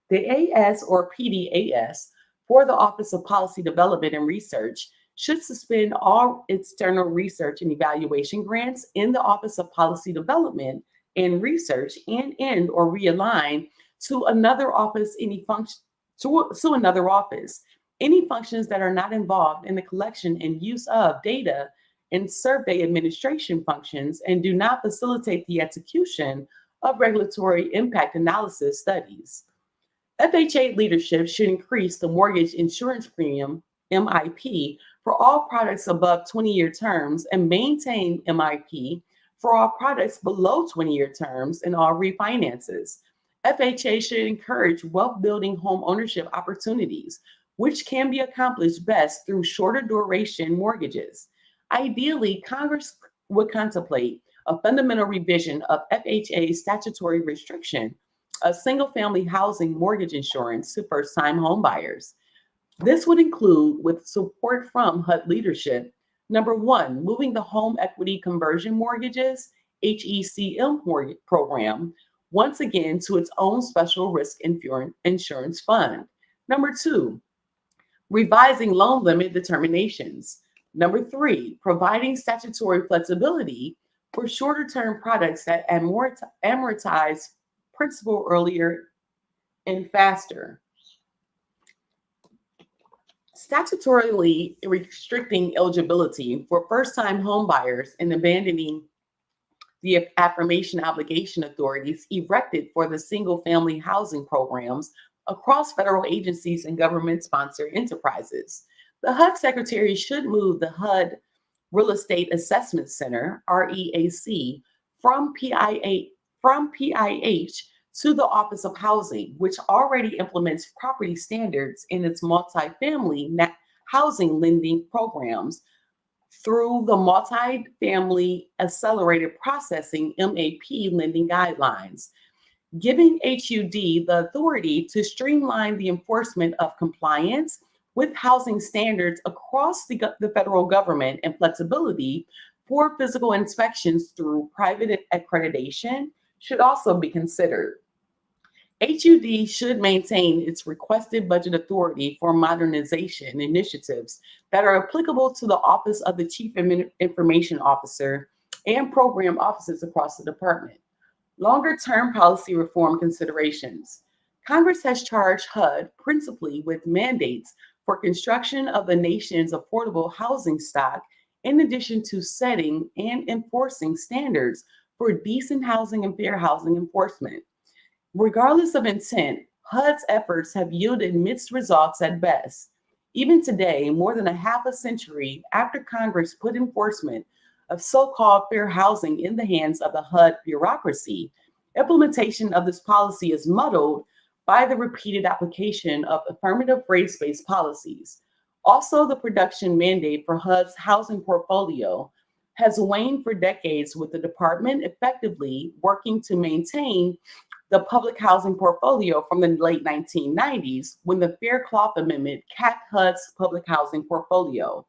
The AS or PDAS for the Office of Policy Development and Research should suspend all external research and evaluation grants in the Office of Policy Development and Research and end or realign to another office any function to another office any functions that are not involved in the collection and use of data and survey administration functions and do not facilitate the execution of regulatory impact analysis studies. FHA leadership should increase the mortgage insurance premium, MIP, for all products above 20-year terms and maintain MIP for all products below 20-year terms in all refinances. FHA should encourage wealth building home ownership opportunities, which can be accomplished best through shorter duration mortgages. Ideally, Congress would contemplate a fundamental revision of FHA's statutory restriction of single family housing mortgage insurance to first time homebuyers. This would include, with support from HUD leadership, number one, moving the home equity conversion mortgages, HECM program, once again to its own special risk insurance fund. Number two, revising loan limit determinations. Number three, providing statutory flexibility for shorter term products that amortize principal earlier and faster. Statutorily restricting eligibility for first-time homebuyers and abandoning the affirmation obligation authorities erected for the single-family housing programs across federal agencies and government-sponsored enterprises. The HUD Secretary should move the HUD Real Estate Assessment Center, REAC, from PIH to the Office of Housing, which already implements property standards in its multifamily housing lending programs through the Multifamily Accelerated Processing MAP lending guidelines, giving HUD the authority to streamline the enforcement of compliance with housing standards across the federal government and flexibility for physical inspections through private accreditation should also be considered. HUD should maintain its requested budget authority for modernization initiatives that are applicable to the Office of the Chief Information Officer and program offices across the department. Longer-term policy reform considerations. Congress has charged HUD principally with mandates for construction of the nation's affordable housing stock, in addition to setting and enforcing standards for decent housing and fair housing enforcement. Regardless of intent, HUD's efforts have yielded mixed results at best. Even today, more than a half a century after Congress put enforcement of so-called fair housing in the hands of the HUD bureaucracy, implementation of this policy is muddled by the repeated application of affirmative race-based policies. Also, the production mandate for HUD's housing portfolio has waned for decades, with the department effectively working to maintain the public housing portfolio from the late 1990s, when the Faircloth Amendment capped HUD's public housing portfolio.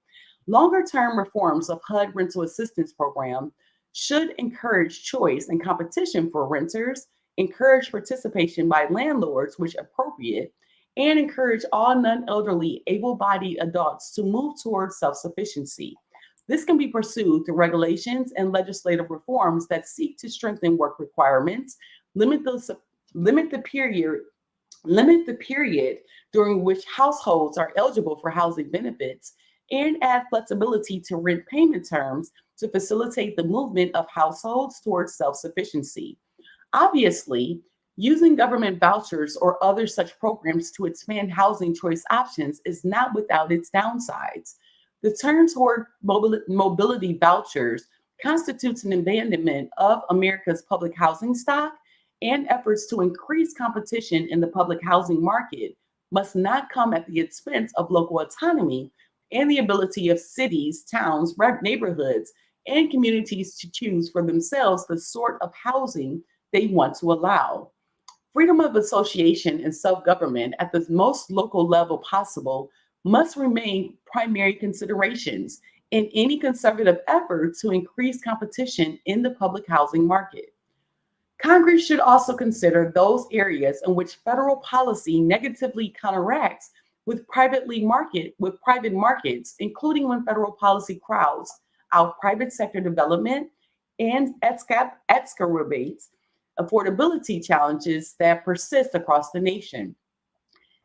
Longer term reforms of HUD rental assistance program should encourage choice and competition for renters, encourage participation by landlords, which appropriate, and encourage all non-elderly, able-bodied adults to move towards self-sufficiency. This can be pursued through regulations and legislative reforms that seek to strengthen work requirements, limit the limit the period limit the period during which households are eligible for housing benefits, and add flexibility to rent payment terms to facilitate the movement of households towards self-sufficiency. Obviously, using government vouchers or other such programs to expand housing choice options is not without its downsides. The turn toward mobility vouchers constitutes an abandonment of America's public housing stock, and efforts to increase competition in the public housing market must not come at the expense of local autonomy and the ability of cities, towns, neighborhoods, and communities to choose for themselves the sort of housing they want to allow. Freedom of association and self government at the most local level possible must remain primary considerations in any conservative effort to increase competition in the public housing market. Congress should also consider those areas in which federal policy negatively counteracts with private markets, including when federal policy crowds out private sector development and exacerbates affordability challenges that persist across the nation.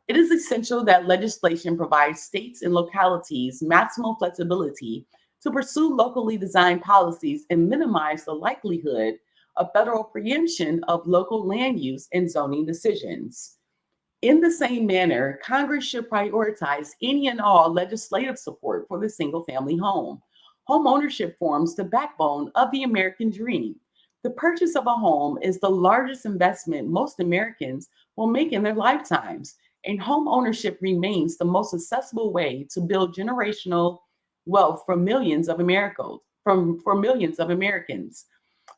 It is essential that legislation provides states and localities maximal flexibility to pursue locally designed policies and minimize the likelihood of federal preemption of local land use and zoning decisions. In the same manner, Congress should prioritize any and all legislative support for the single family home. Home ownership forms the backbone of the American dream. The purchase of a home is the largest investment most Americans will make in their lifetimes, and home ownership remains the most accessible way to build generational wealth for millions of Americans.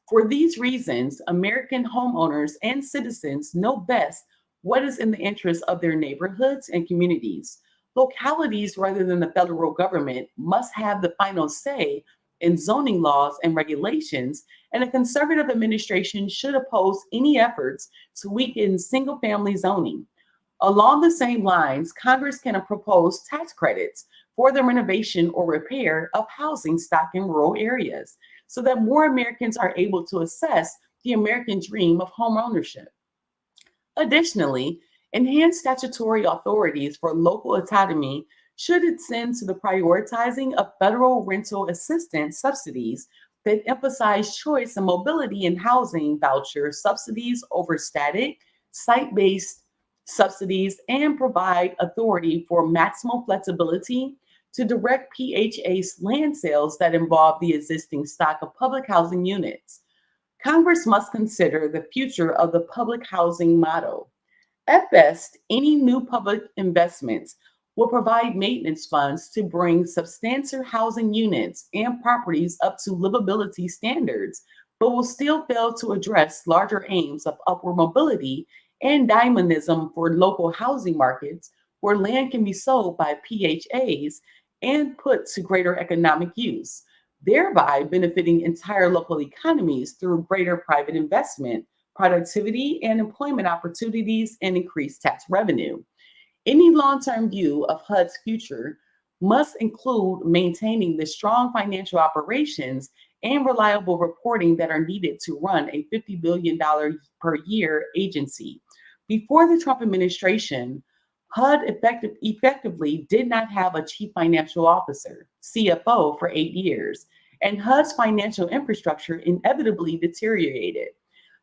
For these reasons, American homeowners and citizens know best what is in the interest of their neighborhoods and communities. Localities, rather than the federal government, must have the final say in zoning laws and regulations, and a conservative administration should oppose any efforts to weaken single family zoning. Along the same lines, Congress can propose tax credits for the renovation or repair of housing stock in rural areas so that more Americans are able to access the American dream of home ownership. Additionally, enhanced statutory authorities for local autonomy should extend to the prioritizing of federal rental assistance subsidies that emphasize choice and mobility in housing voucher subsidies over static, site based subsidies, and provide authority for maximal flexibility to direct PHA's land sales that involve the existing stock of public housing units. Congress must consider the future of the public housing model. At best, any new public investments will provide maintenance funds to bring substantial housing units and properties up to livability standards, but will still fail to address larger aims of upward mobility and dynamism for local housing markets where land can be sold by PHAs and put to greater economic use, thereby benefiting entire local economies through greater private investment, productivity, and employment opportunities, and increased tax revenue. Any long term view of HUD's future must include maintaining the strong financial operations and reliable reporting that are needed to run a $50 billion per year agency. Before the Trump administration, HUD effectively did not have a chief financial officer, CFO, for 8 years, and HUD's financial infrastructure inevitably deteriorated.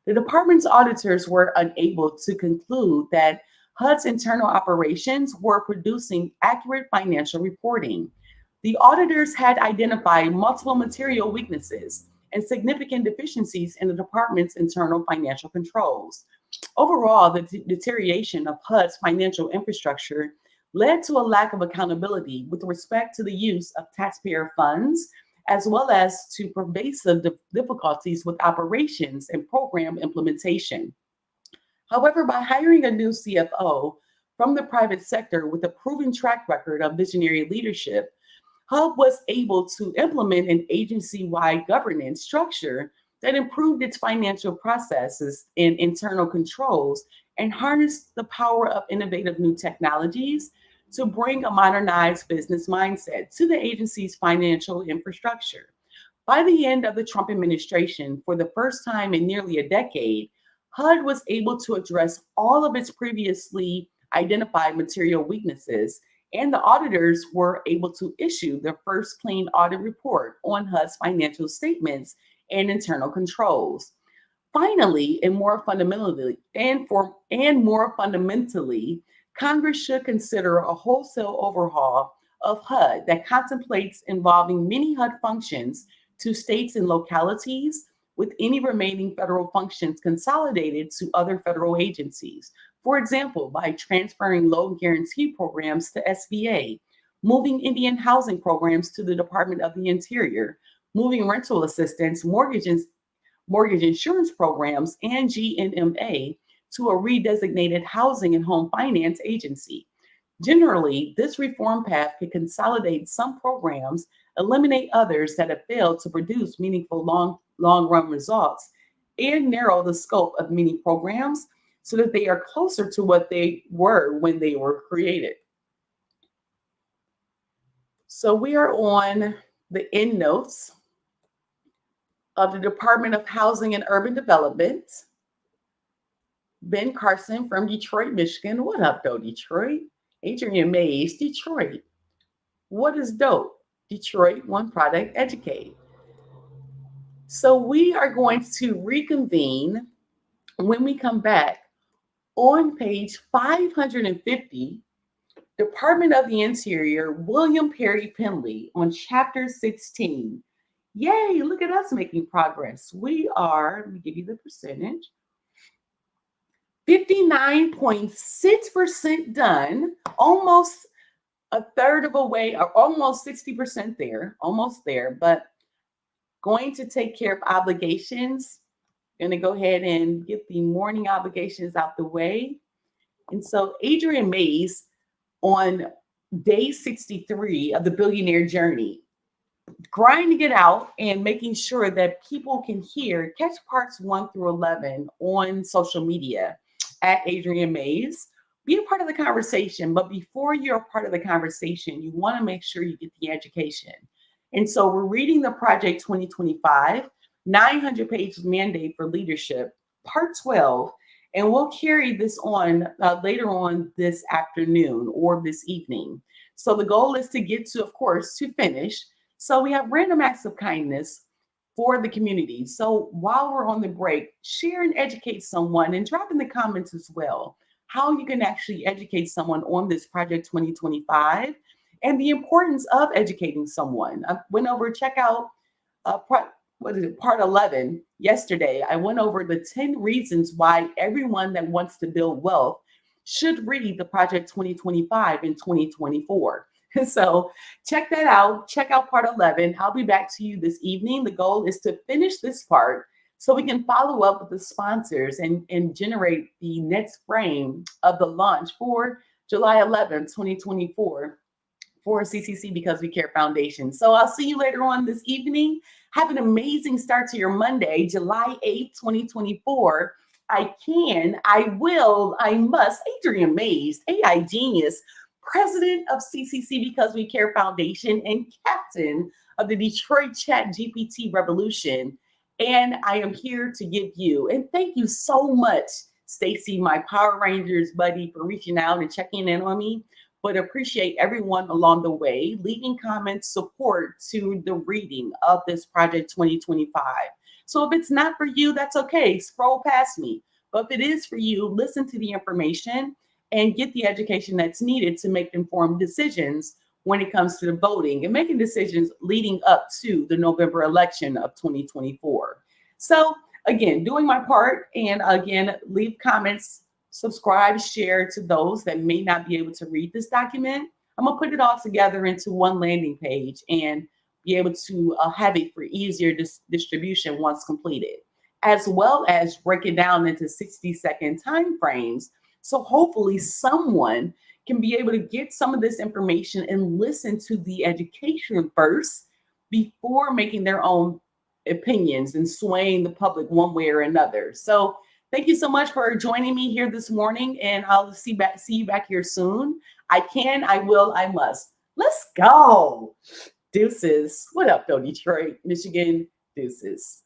The department's auditors were unable to conclude that HUD's internal operations were producing accurate financial reporting. The auditors had identified multiple material weaknesses and significant deficiencies in the department's internal financial controls. Overall, the deterioration of HUD's financial infrastructure led to a lack of accountability with respect to the use of taxpayer funds, as well as to pervasive difficulties with operations and program implementation. However, by hiring a new CFO from the private sector with a proven track record of visionary leadership, Hub was able to implement an agency wide governance structure that improved its financial processes and internal controls and harnessed the power of innovative new technologies to bring a modernized business mindset to the agency's financial infrastructure. By the end of the Trump administration, for the first time in nearly a decade, HUD was able to address all of its previously identified material weaknesses, and the auditors were able to issue their first clean audit report on HUD's financial statements and internal controls. Finally, more fundamentally, Congress should consider a wholesale overhaul of HUD that contemplates involving many HUD functions to states and localities, with any remaining federal functions consolidated to other federal agencies. For example, by transferring loan guarantee programs to SBA, moving Indian housing programs to the Department of the Interior, moving rental assistance, mortgage insurance programs, and GNMA to a redesignated housing and home finance agency. Generally, this reform path could consolidate some programs, eliminate others that have failed to produce meaningful long run results, and narrow the scope of many programs so that they are closer to what they were when they were created. So we are on the end notes of the Department of Housing and Urban Development. Ben Carson from Detroit, Michigan. What up, though, Detroit? Adriane Mays, Detroit. What is dope? Detroit, one product, educate. So we are going to reconvene when we come back on page 550, Department of the Interior, William Perry Penley, on chapter 16. Yay, look at us making progress. We are, let me give you the percentage, 59.6% done, almost a third of a way, or almost 60% there, almost there, but going to take care of obligations. Going to go ahead and get the morning obligations out the way. And so Adriane Mays on day 63 of the billionaire journey, grinding it out and making sure that people can hear, catch parts 1 through 11 on social media at Adriane Mays. Be a part of the conversation, but before you're a part of the conversation, you want to make sure you get the education. And so we're reading the Project 2025, 900-page mandate for leadership, part 12, and we'll carry this on later on this afternoon or this evening. So the goal is to get to, of course, to finish. So we have random acts of kindness for the community. So while we're on the break, share and educate someone and drop in the comments as well how you can actually educate someone on this Project 2025 and the importance of educating someone. I went over, check out part 11 yesterday. I went over the 10 reasons why everyone that wants to build wealth should read the Project 2025 in 2024. So check that out. Check out part 11. I'll be back to you this evening. The goal is to finish this part so we can follow up with the sponsors and generate the next frame of the launch for July 11th, 2024 for CCC Because We Care Foundation. So I'll see you later on this evening. Have an amazing start to your Monday, July 8th, 2024. I can, I will, I must. Adriane Mays, AI genius, president of CCC Because We Care Foundation and captain of the Detroit Chat GPT revolution. And I am here to give you, and thank you so much, Stacy, my Power Rangers buddy, for reaching out and checking in on me. But appreciate everyone along the way, leaving comments, support to the reading of this Project 2025. So if it's not for you, that's okay. Scroll past me. But if it is for you, listen to the information and get the education that's needed to make informed decisions when it comes to the voting and making decisions leading up to the November election of 2024. So again, doing my part, and again, leave comments, subscribe, share to those that may not be able to read this document. I'm gonna put it all together into one landing page and be able to have it for easier distribution once completed, as well as break it down into 60-second time frames. So hopefully someone can be able to get some of this information and listen to the education first before making their own opinions and swaying the public one way or another. So thank you so much for joining me here this morning, and I'll see you back here soon. I can, I will, I must. Let's go. Deuces. What up, though, Detroit, Michigan? Deuces.